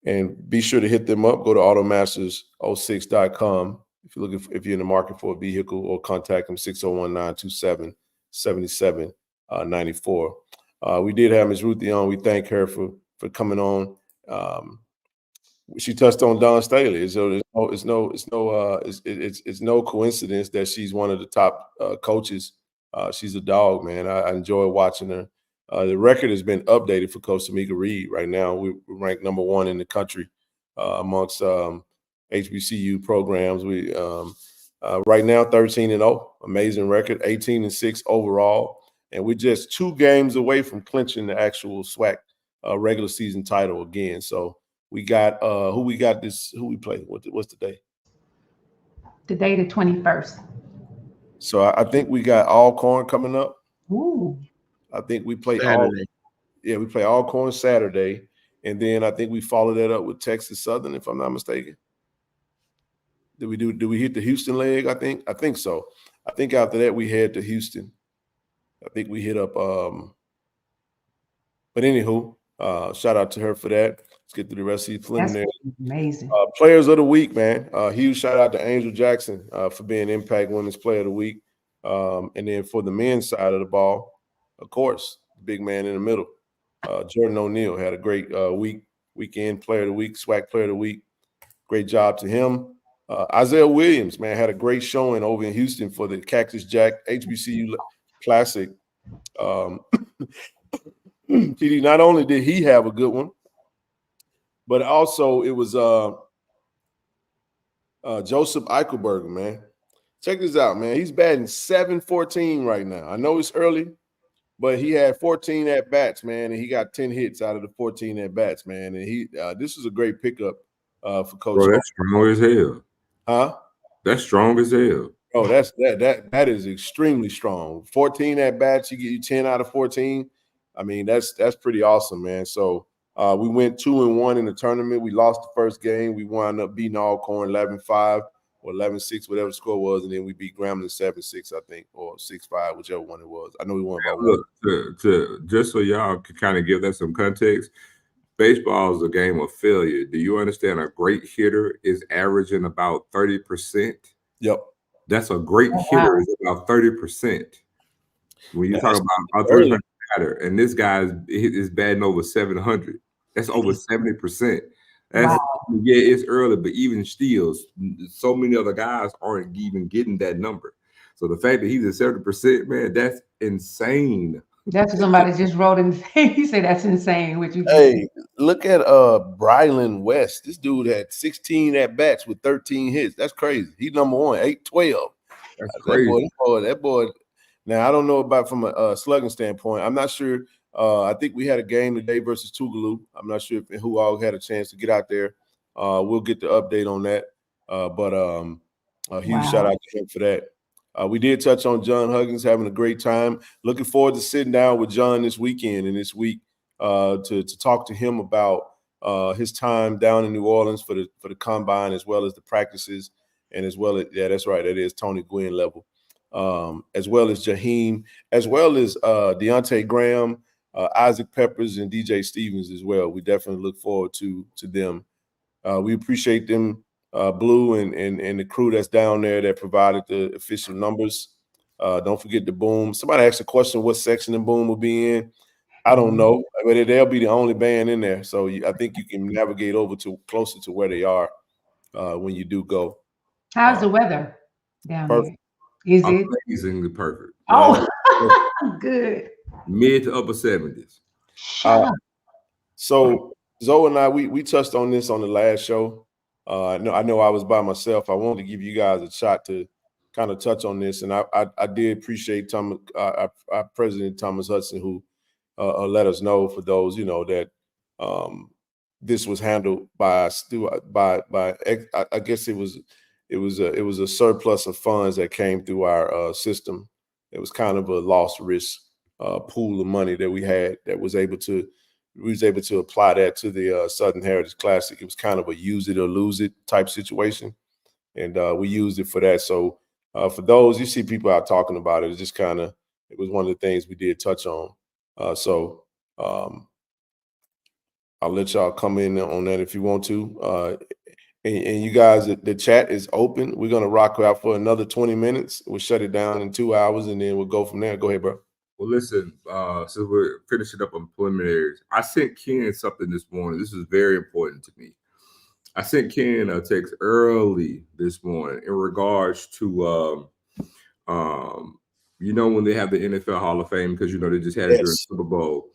And be sure to hit them up. Go to automasters06.com if you're in the market for a vehicle, or contact them 601-927-7794. We did have Ms. Ruthie on. We thank her for coming on. She touched on Don Staley. So it's no coincidence that she's one of the top coaches. She's a dog, man. I enjoy watching her. The record has been updated for Coach Tamika Reed. Right now, we're ranked number 1 in the country amongst HBCU programs. We right now 13-0, amazing record, 18-6 overall, and we're just 2 games away from clinching the actual SWAC regular season title again. So we got who we play. What's the day? The day the 21st. So I think we got Alcorn coming up. Ooh. I think we play Saturday. we play Alcorn Saturday, and then I think we follow that up with Texas Southern, if I'm not mistaken. Do we hit the Houston leg? I think so. I think after that we head to Houston. I think we hit up but anywho, shout out to her for that. Let's get through the rest of the preliminary. That's amazing. Players of the week, man. Huge shout out to Angel Jackson for being Impact Women's Player of the Week. And then for the men's side of the ball, of course, the big man in the middle, Jordan O'Neal had a great weekend Player of the Week, SWAC Player of the Week. Great job to him. Isaiah Williams, man, had a great showing over in Houston for the Cactus Jack HBCU Classic. TD, not only did he have a good one, but also it was Joseph Eichelberger, man. Check this out, man. He's batting .714 right now. I know it's early, but he had 14 at-bats, man, and he got 10 hits out of the 14 at-bats, man. And this is a great pickup for Coach. Bro, that's strong as hell. Huh? That's strong as hell. Oh, that is extremely strong. 14 at-bats, you get you 10 out of 14. I mean, that's pretty awesome, man. So we went 2-1 in the tournament. We lost the first game. We wound up beating Alcorn 11-5 or 11-6, whatever the score was, and then we beat Grambling 7-6, I think, or 6-5, whichever one it was. I know we won by one. Look, just so y'all can kind of give that some context, baseball is a game of failure. Do you understand a great hitter is averaging about 30%? Yep. That's a great hitter is about 30%. When you talk about a 300 batter, and this guy is batting over 700, that's over 70%. And Wow. yeah, it's early, but even still, so many other guys aren't even getting that number. So the fact that he's at 70%, man, that's insane. That's what somebody just wrote in. He said that's insane. What you just Hey, look at Brylan West. This dude had 16 at bats with 13 hits. That's crazy. He's number one, 812. That's That crazy. boy. Now I don't know about from a slugging standpoint. I'm not sure. I think we had a game today versus Tougaloo. I'm not sure who all had a chance to get out there. We'll get the update on that. But a huge shout out to him for that. We did touch on John Huggins having a great time. Looking forward to sitting down with John this weekend and this week to talk to him about his time down in New Orleans for the combine, as well as the practices, and as well as, yeah, that's right, that is Tony Gwynn level, as well as Jaheim, as well as Deontay Graham, Isaac Peppers, and DJ Stevens as well. We definitely look forward to them. We appreciate them, Blue and the crew that's down there that provided the official numbers. Don't forget the Boom. Somebody asked a question, what section the Boom will be in. I don't know, but they'll be the only band in there. So I think you can navigate over to closer to where they are when you do go. How's the weather down perfect. there? Is it amazingly perfect? Oh, good. Mid to upper 70s. So Zoe and I, we touched on this on the last show. I know I was by myself. I wanted to give you guys a shot to kind of touch on this, and I did appreciate our President Thomas Hudson, who let us know, for those that this was handled by I guess it was a surplus of funds that came through our system. It was kind of a lost risk pool of money that we had that was able to apply that to the Southern Heritage Classic. It was kind of a use it or lose it type situation, and we used it for that. So for those, you see people out talking about it, it's just kind of, it was one of the things we did touch on. So I'll let y'all come in on that if you want to. And you guys, the chat is open. We're going to rock out for another 20 minutes. We'll shut it down in 2 hours, and then we'll go from there. Go ahead, bro. Well, listen, since we're finishing up on preliminaries, I sent Ken something this morning. This is very important to me. I sent Ken a text early this morning in regards to, when they have the NFL Hall of Fame, because, they just had it during Super Bowl.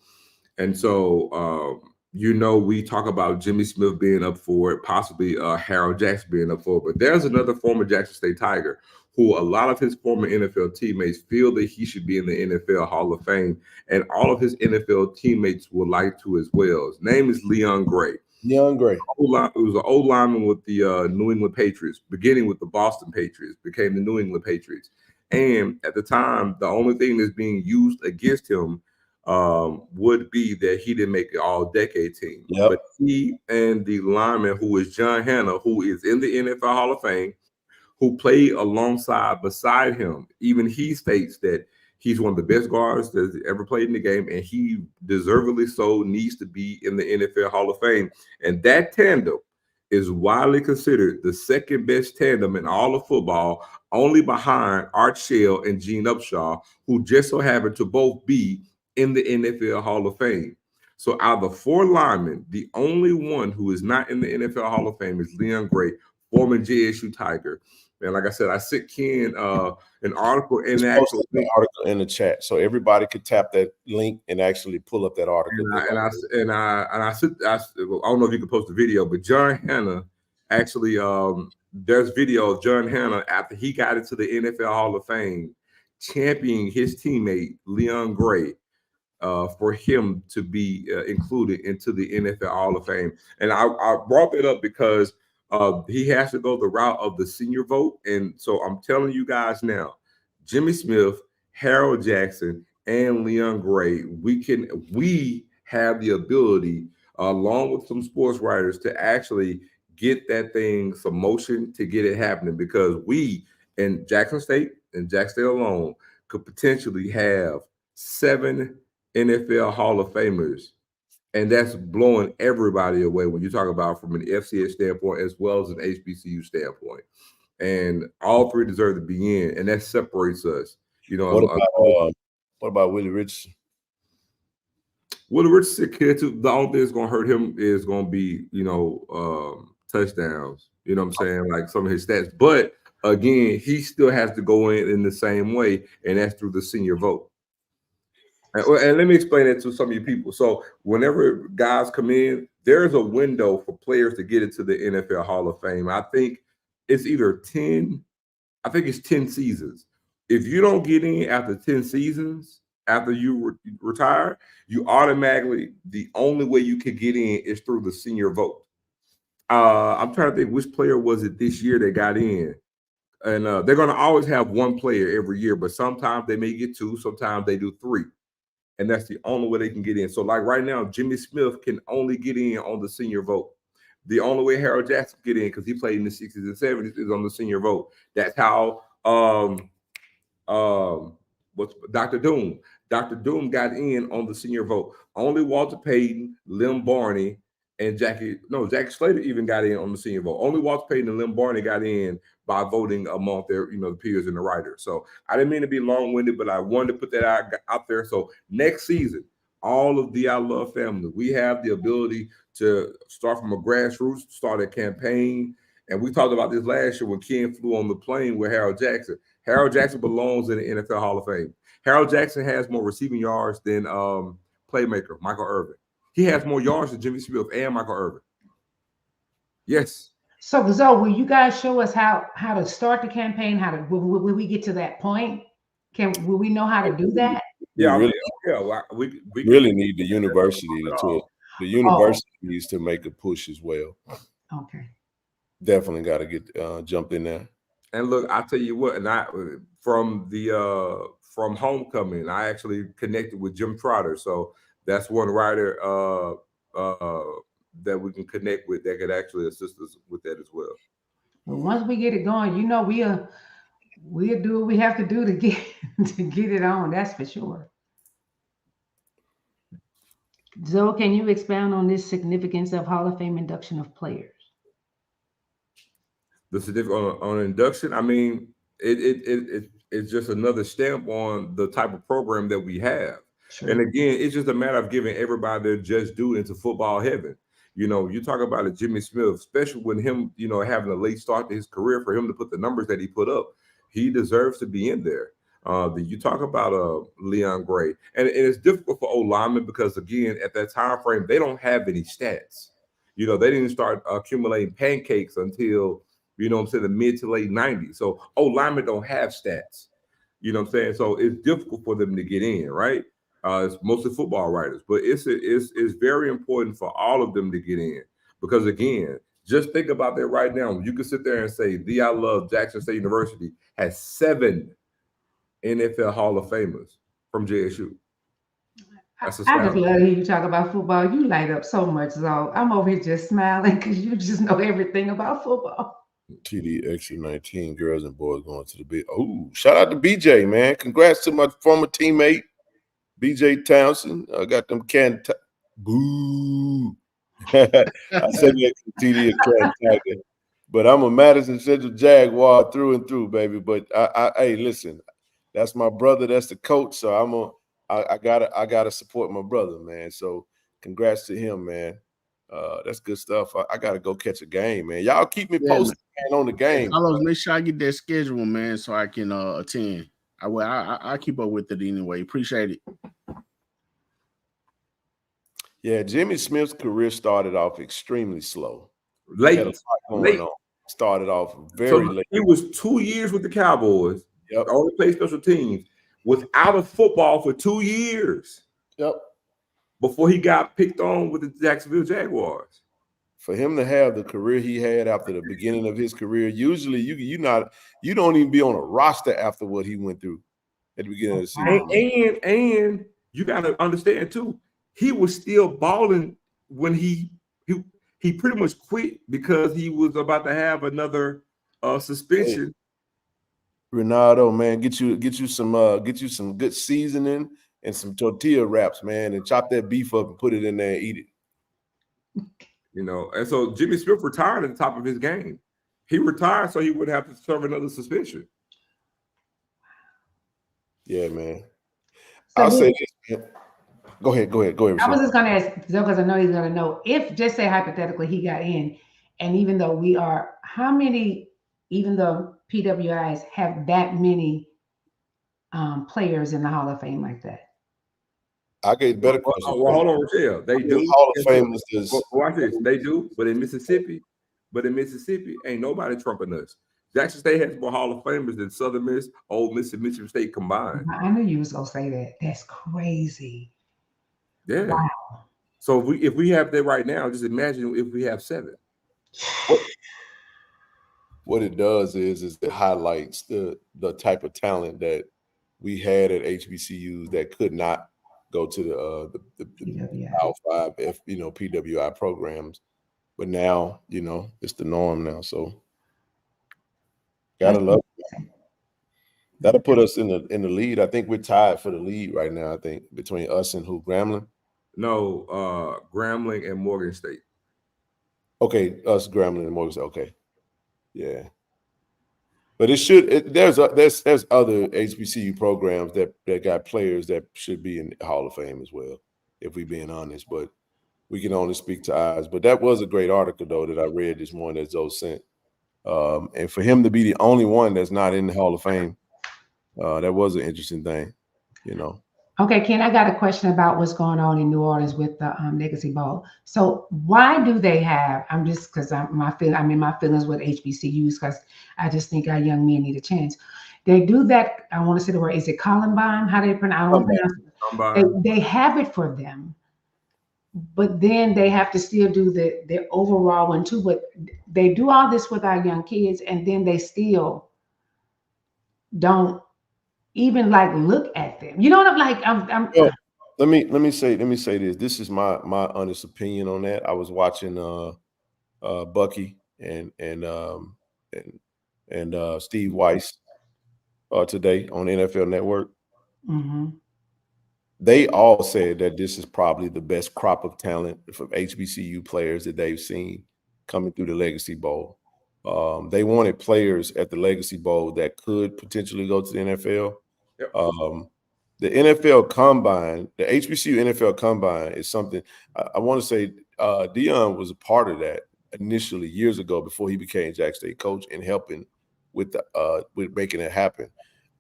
And so, we talk about Jimmy Smith being up for it, possibly Harold Jackson being up for it. But there's another former Jackson State Tiger who a lot of his former NFL teammates feel that he should be in the NFL Hall of Fame, and all of his NFL teammates would like to as well. His name is Leon Gray. Leon Gray. It was an old lineman with the New England Patriots, beginning with the Boston Patriots, became the New England Patriots. And at the time, the only thing that's being used against him would be that he didn't make an all-decade team. Yep. But he and the lineman, who is John Hanna, who is in the NFL Hall of Fame, who played beside him, even he states that he's one of the best guards that's ever played in the game, and he deservedly so needs to be in the NFL Hall of Fame. And that tandem is widely considered the second best tandem in all of football, only behind Art Shell and Gene Upshaw, who just so happen to both be in the NFL Hall of Fame. So out of the four linemen, the only one who is not in the NFL Hall of Fame is Leon Gray, former JSU Tiger. And like I said, I sent Ken an article in the actual article in the chat, so everybody could tap that link and actually pull up that article. I don't know if you can post the video, but John Hanna actually there's video of John Hanna after he got into the NFL Hall of Fame, championing his teammate Leon Gray for him to be included into the NFL Hall of Fame. And I brought that up because he has to go the route of the senior vote. And so I'm telling you guys now, Jimmy Smith, Harold Jackson, and Leon Gray, we have the ability, along with some sports writers, to actually get that thing some motion to get it happening, because we in Jackson State and Jackson State alone could potentially have 7 NFL Hall of Famers. And that's blowing everybody away when you talk about from an FCS standpoint as well as an HBCU standpoint. And all three deserve to be in, and that separates us. What about Willie Richardson? Well, the Richardson kid too. The only thing that's gonna hurt him is gonna be, touchdowns. You know what I'm saying? Like some of his stats. But again, he still has to go in the same way, and that's through the senior vote. And let me explain it to some of you people. So whenever guys come in, there's a window for players to get into the NFL Hall of Fame. I think it's either 10, I think it's 10 seasons. If you don't get in after 10 seasons, after you retire, you automatically, the only way you can get in is through the senior vote. I'm trying to think which player was it this year that got in. And they're going to always have one player every year, but sometimes they may get two, sometimes they do three. And that's the only way they can get in. So like right now, Jimmy Smith can only get in on the senior vote. The only way Harold Jackson get in, because he played in the 60s and 70s, is on the senior vote. That's how what's Dr. Doom. Dr. Doom got in on the senior vote. Only Walter Payton, Lem Barney, and Jackie Slater even got in on the senior vote. Only Walter Payton and Lem Barney got in by voting among their, the peers and the writers. So I didn't mean to be long-winded, but I wanted to put that out there. So next season, all of the I Love family, we have the ability to start from a grassroots, start a campaign. And we talked about this last year when Ken flew on the plane with Harold Jackson. Harold Jackson belongs in the NFL Hall of Fame. Harold Jackson has more receiving yards than playmaker Michael Irvin. He has more yards than Jimmy Smith and Michael Irvin. Yes. So, Zoe, will you guys show us how to start the campaign? Will we get to that point? Will we know how to do that? Yeah, we really need the university needs to make a push as well. Okay. Definitely got to get jump in there. And look, I'll tell you what, and from homecoming, I actually connected with Jim Trotter. So that's one writer that we can connect with that could actually assist us with that as well. Well, once we get it going, we'll do what we have to do to get it on. That's for sure. Zoe, can you expound on this significance of Hall of Fame induction of players? The certificate on induction, I mean, it's just another stamp on the type of program that we have. Sure. And again, it's just a matter of giving everybody their just due into football heaven. You talk about Jimmy Smith, especially when him, having a late start to his career, for him to put the numbers that he put up, he deserves to be in there. You talk about Leon Gray, and it's difficult for old linemen because, again, at that time frame, they don't have any stats. They didn't start accumulating pancakes until, the mid to late 90s. So old linemen don't have stats. You know what I'm saying? So it's difficult for them to get in, right? It's mostly football writers, but it's very important for all of them to get in because, again, just think about that right now. You can sit there and say, I Love Jackson State University has 7 NFL Hall of Famers from JSU. I just love to hear you talk about football. You light up so much, Zoe. I'm over here just smiling because you just know everything about football. TD XU19 girls and boys going to the big. Oh, shout out to BJ, man. Congrats to my former teammate, BJ Townsend. I got them boo. I said that to TD and but I'm a Madison Central Jaguar through and through, baby. But hey, listen, that's my brother. That's the coach. So I gotta support my brother, man. So congrats to him, man. That's good stuff. I gotta go catch a game, man. Y'all keep me posted on the game. Carlos, make sure I get that schedule, man, so I can attend. I keep up with it anyway. Appreciate it. Yeah, Jimmy Smith's career started off extremely slow. Late. Started off very late. He was 2 years with the Cowboys. Yep. Only played special teams. Was out of football for 2 years. Yep. Before he got picked on with the Jacksonville Jaguars. For him to have the career he had after the beginning of his career, usually you don't even be on a roster after what he went through at the beginning of the season. And you got to understand too, he was still balling when he pretty much quit because he was about to have another suspension. Hey, Ronaldo, man, get you some good seasoning and some tortilla wraps, man, and chop that beef up and put it in there and eat it. And so Jimmy Smith retired at the top of his game. He retired so he wouldn't have to serve another suspension. Yeah, man. I'll say this, man. Go ahead. I was Rochelle. just going to ask, because I know he's going to know, if just say hypothetically he got in, and even though how many, even though PWIs have that many players in the Hall of Fame like that? I get better questions. Well, hold on, Rochelle. They do. Hall of Famers is. Watch this. They do, but in Mississippi, ain't nobody trumping us. Jackson State has more Hall of Famers than Southern Miss, Ole Miss, and Mississippi State combined. I knew you was gonna say that. That's crazy. Yeah. Wow. So if we have that right now, just imagine if we have 7. What it does is it highlights the type of talent that we had at HBCUs that could not go to the Power 5 PWI programs, but now it's the norm now. So gotta love it. That'll put us in the lead. I think we're tied for the lead right now. I think between us and Grambling. No, Grambling and Morgan State. Okay, us, Grambling, and Morgan State. Okay, yeah. But there's other HBCU programs that got players that should be in the Hall of Fame as well, if we're being honest. But we can only speak to ours. But that was a great article, though, that I read this morning that Zoe sent. And for him to be the only one that's not in the Hall of Fame, that was an interesting thing, Okay, Ken, I got a question about what's going on in New Orleans with the Legacy Bowl. So why do they have, I'm in my feelings with HBCUs, because I just think our young men need a chance. They do that, I want to say the word, is it Columbine? How do they pronounce it? They have it for them, but then they have to still do the overall one too. But they do all this with our young kids, and then they still don't even look at them. You know what I'm like? Well, let me say this. This is my honest opinion on that. I was watching Bucky and Steve Weiss today on NFL Network. Mm-hmm. They all said that this is probably the best crop of talent from HBCU players that they've seen coming through the Legacy Bowl. They wanted players at the Legacy Bowl that could potentially go to the NFL. Yep. The NFL Combine, the HBCU NFL Combine is something I want to say Dion was a part of that initially years ago before he became Jackson State coach and helping with making it happen.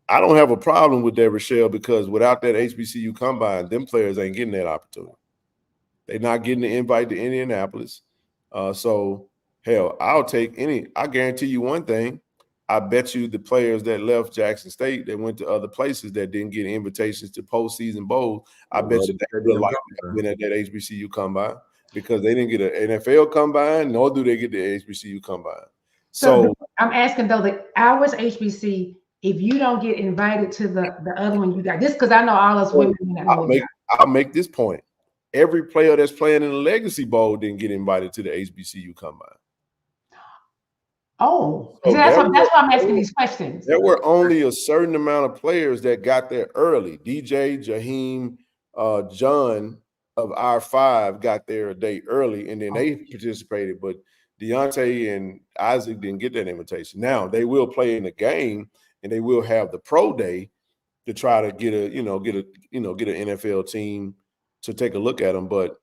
I don't have a problem with that, Rochelle, because without that HBCU Combine, them players ain't getting that opportunity. They're not getting the invite to Indianapolis. So, hell, I'll take any. I guarantee you one thing. I bet you the players that left Jackson State that went to other places that didn't get invitations to postseason bowls, I bet you they would like to win at that HBCU Combine because they didn't get an NFL Combine, nor do they get the HBCU Combine. So I'm asking though, that ours HBC, if you don't get invited to the other one, you got this, because I know all us women. I'll make this point. Every player that's playing in the Legacy Bowl didn't get invited to the HBCU Combine. Oh, so that's why I'm asking these questions. There were only a certain amount of players that got there early. DJ, Jaheim, John of our 5 got there a day early, and then they participated. But Deontay and Isaac didn't get that invitation. Now they will play in the game, and they will have the pro day to try to get an NFL team to take a look at them. But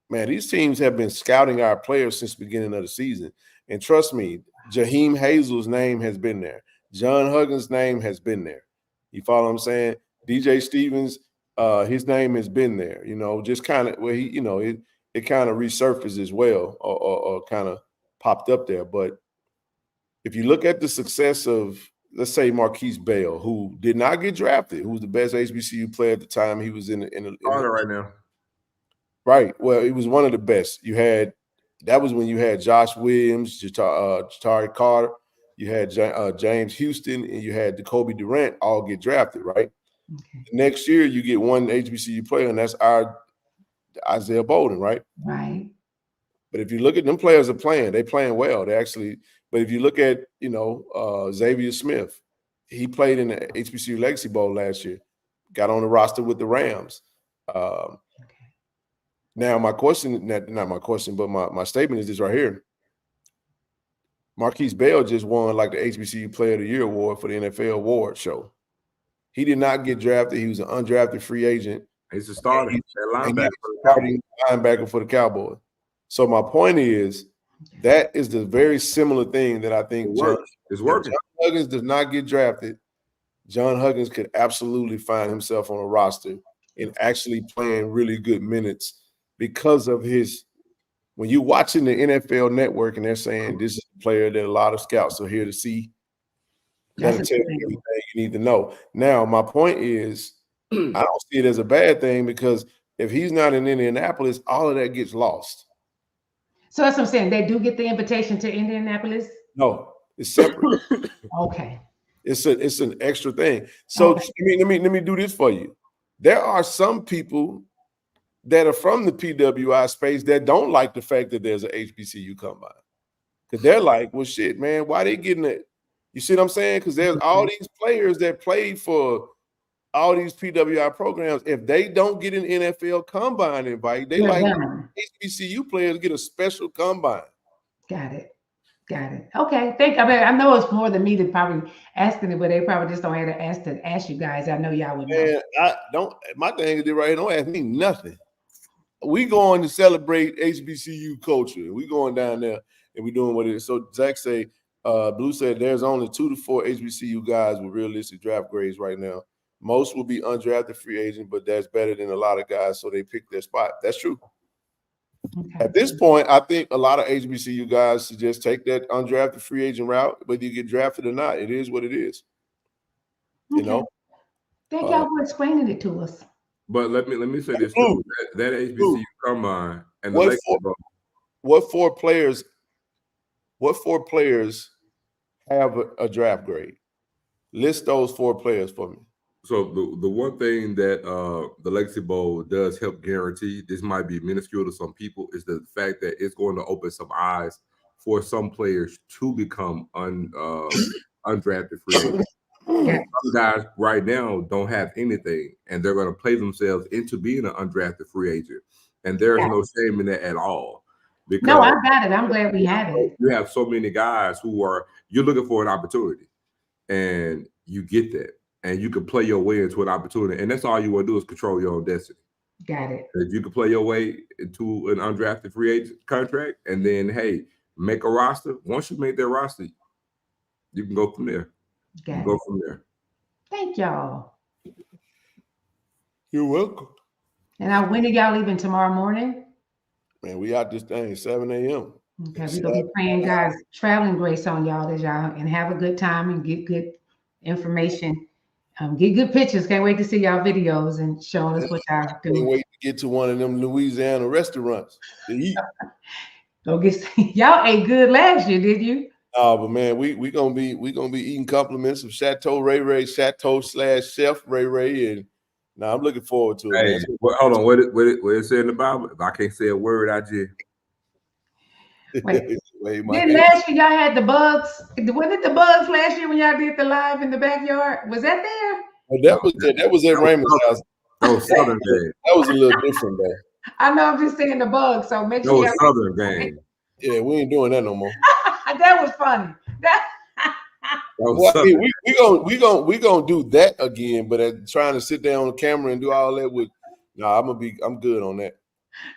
man, these teams have been scouting our players since the beginning of the season, and trust me. Jaheim Hazel's name has been there. John Huggins' name has been there. You follow what I'm saying? DJ Stevens, his name has been there. Just kind of where he, it kind of resurfaced as well, or kind of popped up there. But if you look at the success of, let's say, Marquise Bell, who did not get drafted, who was the best HBCU player at the time, he was in the right now. Right. Well, he was one of the best. That was when you had Josh Williams, Jatari Carter, you had James Houston, and you had Jacoby Durant all get drafted, right? Okay. Next year, you get one HBCU player, and that's our Isaiah Bolden, right? Right. But if you look at them players are playing, they're playing well. They actually, but if you look at, Xavier Smith, he played in the HBCU Legacy Bowl last year, got on the roster with the Rams. Now, my question, not my question, but my statement is this right here. Marquise Bell just won the HBCU Player of the Year award for the NFL award show. He did not get drafted. He was an undrafted free agent He's a starter. And Linebacker he's for the starting linebacker for the Cowboys. So my point is that is the very similar thing that I think It's working. John Huggins does not get drafted. John Huggins could absolutely find himself on a roster and actually playing really good minutes because of his. When you're watching the NFL Network and they're saying this is a player that a lot of scouts are here to see, that'll tell you everything you need to know. Now, my point is, I don't see it as a bad thing because if he's not in Indianapolis, all of that gets lost. So that's what I'm saying. They do get the invitation to Indianapolis? No, it's separate. Okay. It's an extra thing. So let me do this for you. There are some people that are from the PWI space that don't like the fact that there's an HBCU combine. Because they're like, well, shit, man, why they getting it? You see what I'm saying? Because there's all these players that played for all these PWI programs. If they don't get an NFL combine invite, they like HBCU players get a special combine. Got it. Okay. I know it's more than me that probably asking it, but they probably just don't have to ask you guys. I know y'all would know. My thing is right here, don't ask me nothing. We going to celebrate HBCU culture. We going down there and we doing what it is. So Zach say, Blue said there's only 2 to 4 HBCU guys with realistic draft grades right now. Most will be undrafted free agent, but that's better than a lot of guys, so they pick their spot. That's true. Okay. At this point, I think a lot of HBCU guys should just take that undrafted free agent route, whether you get drafted or not. It is what it is. Okay. You know. Thank y'all for explaining it to us. But let me say this too: that HBCU combine and what four players have a draft grade? List those 4 players for me. So the one thing that the Legacy Bowl does help guarantee, this might be minuscule to some people, is the fact that it's going to open some eyes for some players to become undrafted free agents. Some guys right now don't have anything, and they're going to play themselves into being an undrafted free agent. And there's no shame in that at all. Because no, I got it. I'm glad we have it. You have so many guys you're looking for an opportunity, and you get that. And you can play your way into an opportunity. And that's all you want to do is control your own destiny. Got it. If you can play your way into an undrafted free agent contract and then, hey, make a roster. Once you make that roster, you can go from there. Go from there. Thank y'all. You're welcome. And when are y'all leaving tomorrow morning? Man, we out this thing 7 a.m. Okay, we're going to be praying God's traveling grace on y'all and have a good time and get good information. Get good pictures. Can't wait to see y'all videos and showing us what y'all do. Can't wait to get to one of them Louisiana restaurants to eat. Y'all ate good last year, did you? But man, we gonna be eating compliments of Chateau Chateau/Chef Ray Ray, and now I'm looking forward to it. Hey, hold on, what it say in the Bible? If I can't say a word, I just. Wait, then last year y'all had the bugs. Wasn't it the bugs last year when y'all did the live in the backyard? Was that there? Well, that was at Raymond's house. That was Southern game. That was a little different though. I know, I'm just saying the bugs. So make sure. That was Southern game. Yeah, we ain't doing that no more. That was funny. We gonna do that again, but trying to sit down on the camera and do all that I'm good on that.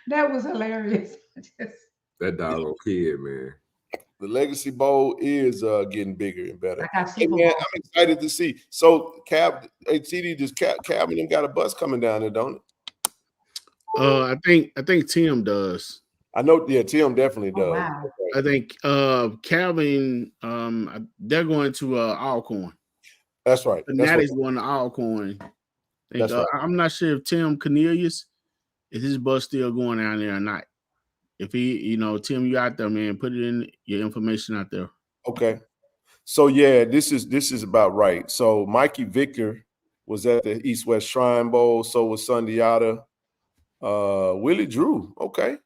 That was hilarious. That dog kid, man. The Legacy Bowl is getting bigger and better. Hey, man, I'm excited to see. So Cab and them got a bus coming down there, don't it? I think Tim does. I know, yeah, Tim definitely does. Wow. I think Calvin, they're going to Alcorn. That's right. Natty's going to Alcorn. That's right. I'm not sure if Tim Cornelius is his bus still going down there or not. If he, Tim, you out there, man, put it in your information out there. Okay. So yeah, this is about right. So Mikey Victor was at the East West Shrine Bowl. So was Sundiata. Willie Drew. Okay.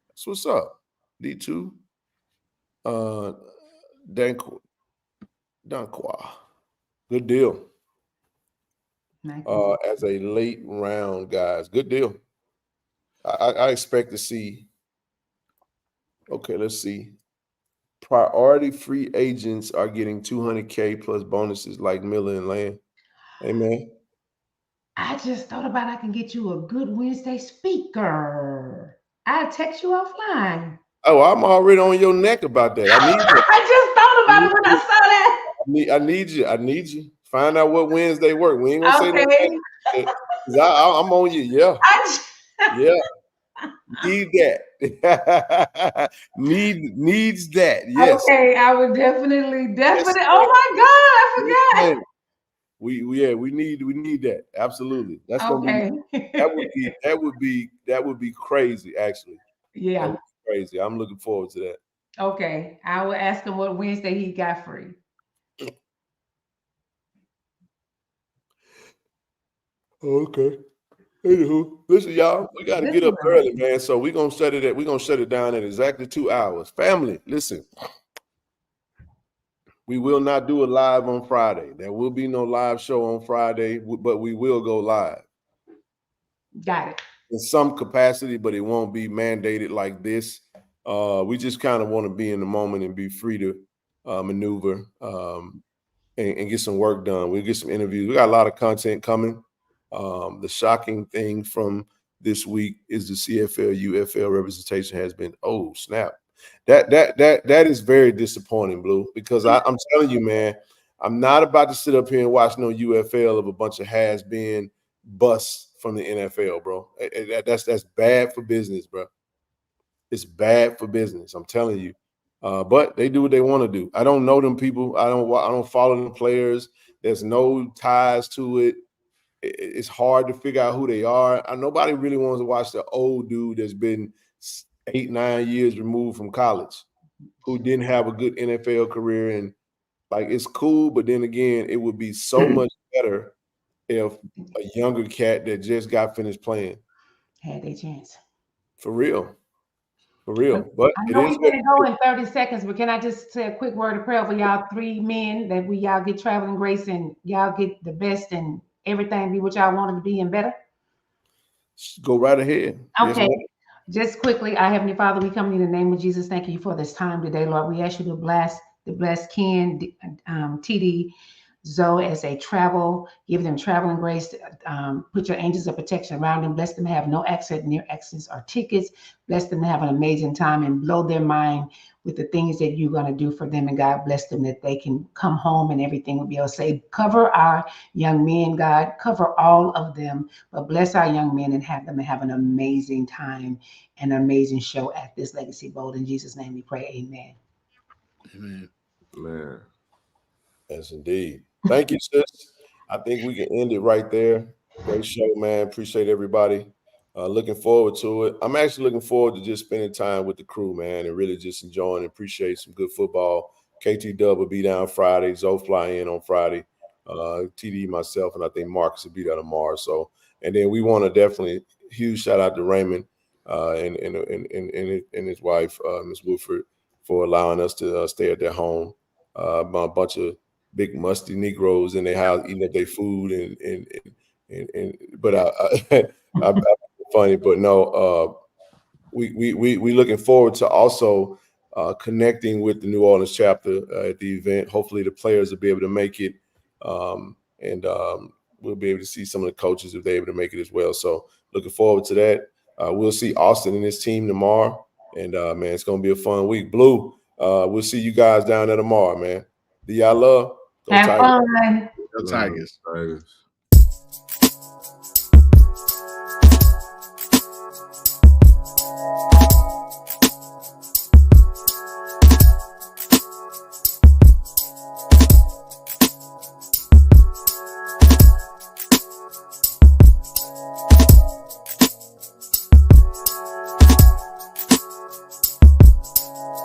That's what's up. D2. Dankwa. Good deal. As a late round, guys. Good deal. I expect to see. Okay, let's see. Priority free agents are getting $200K plus bonuses like Miller and Land. Amen. I just thought about I can get you a good Wednesday speaker. I'll text you offline. Oh, I'm already on your neck about that. I need you. I just thought about it when I saw that. I need you. I need you. Find out what Wednesday work. We ain't gonna say Okay. that. I'm on you. Yeah. Yeah. Need that. Needs that. Yes. Okay, I would definitely. Oh my God, I forgot. We need that. Absolutely. That's gonna Okay. be that would be crazy, actually. That Yeah. would be crazy. I'm looking forward to that. Okay. I will ask him what Wednesday he got free. Okay. Anywho, listen, y'all, we got to get up early, man. So we're gonna shut it down at exactly 2 hours. Family, listen. We will not do a live on Friday. There will be no live show on Friday, but we will go live. Got it. In some capacity, but it won't be mandated like this. We just kind of want to be in the moment and be free to maneuver and get some work done. We'll get some interviews. We got a lot of content coming. The shocking thing from this week is the CFL UFL representation has been, oh snap. That is very disappointing, Blue, because I'm telling you, man, I'm not about to sit up here and watch no UFL of a bunch of has-been busts from the NFL, bro. That's bad for business, bro. It's bad for business. I'm telling you. But they do what they want to do. I don't know them people. I don't follow the players. There's no ties to it. It's hard to figure out who they are. Nobody really wants to watch the old dude that's been 8-9 years removed from college, who didn't have a good NFL career. And like, it's cool, but then again, it would be so much better if a younger cat that just got finished playing had a chance. For real. But I know we're gonna go in 30 seconds, but can I just say a quick word of prayer for y'all 3 men, that y'all get traveling grace and y'all get the best and everything be what y'all wanted to be and better? Go right ahead. Okay. Yes, just quickly, our Heavenly Father, we come in the name of Jesus. Thank you for this time today, Lord. We ask you to bless Ken, TD, Zoe as they travel, give them traveling grace, put your angels of protection around them, bless them to have no accident, near accidents or tickets, bless them to have an amazing time and blow their mind with the things that you're going to do for them. And God bless them that they can come home and everything will be able to say, cover our young men, God, cover all of them, but bless our young men and have them have an amazing time and an amazing show at this Legacy Bowl. In Jesus' name we pray, amen. Amen. Man. Yes, indeed. Thank you, sis. I think we can end it right there. Great show, man. Appreciate everybody. Looking forward to it. I'm actually looking forward to just spending time with the crew, man, and really just enjoying and appreciate some good football. KT Dub will be down Friday. Zoe fly in on Friday. TD, myself, and I think Marcus will be there tomorrow. So, and then we want to definitely huge shout out to Raymond and his wife, Ms. Woodford, for allowing us to stay at their home. A bunch of big musty Negroes in their house eating up their food but I'm funny, but no, we looking forward to also connecting with the New Orleans chapter at the event. Hopefully the players will be able to make it, and we'll be able to see some of the coaches if they're able to make it as well. So looking forward to that. We'll see Austin and his team tomorrow, and man, it's gonna be a fun week. Blue, we'll see you guys down there tomorrow, man. Do y'all love? Have fun. Go Tigers. Tigers.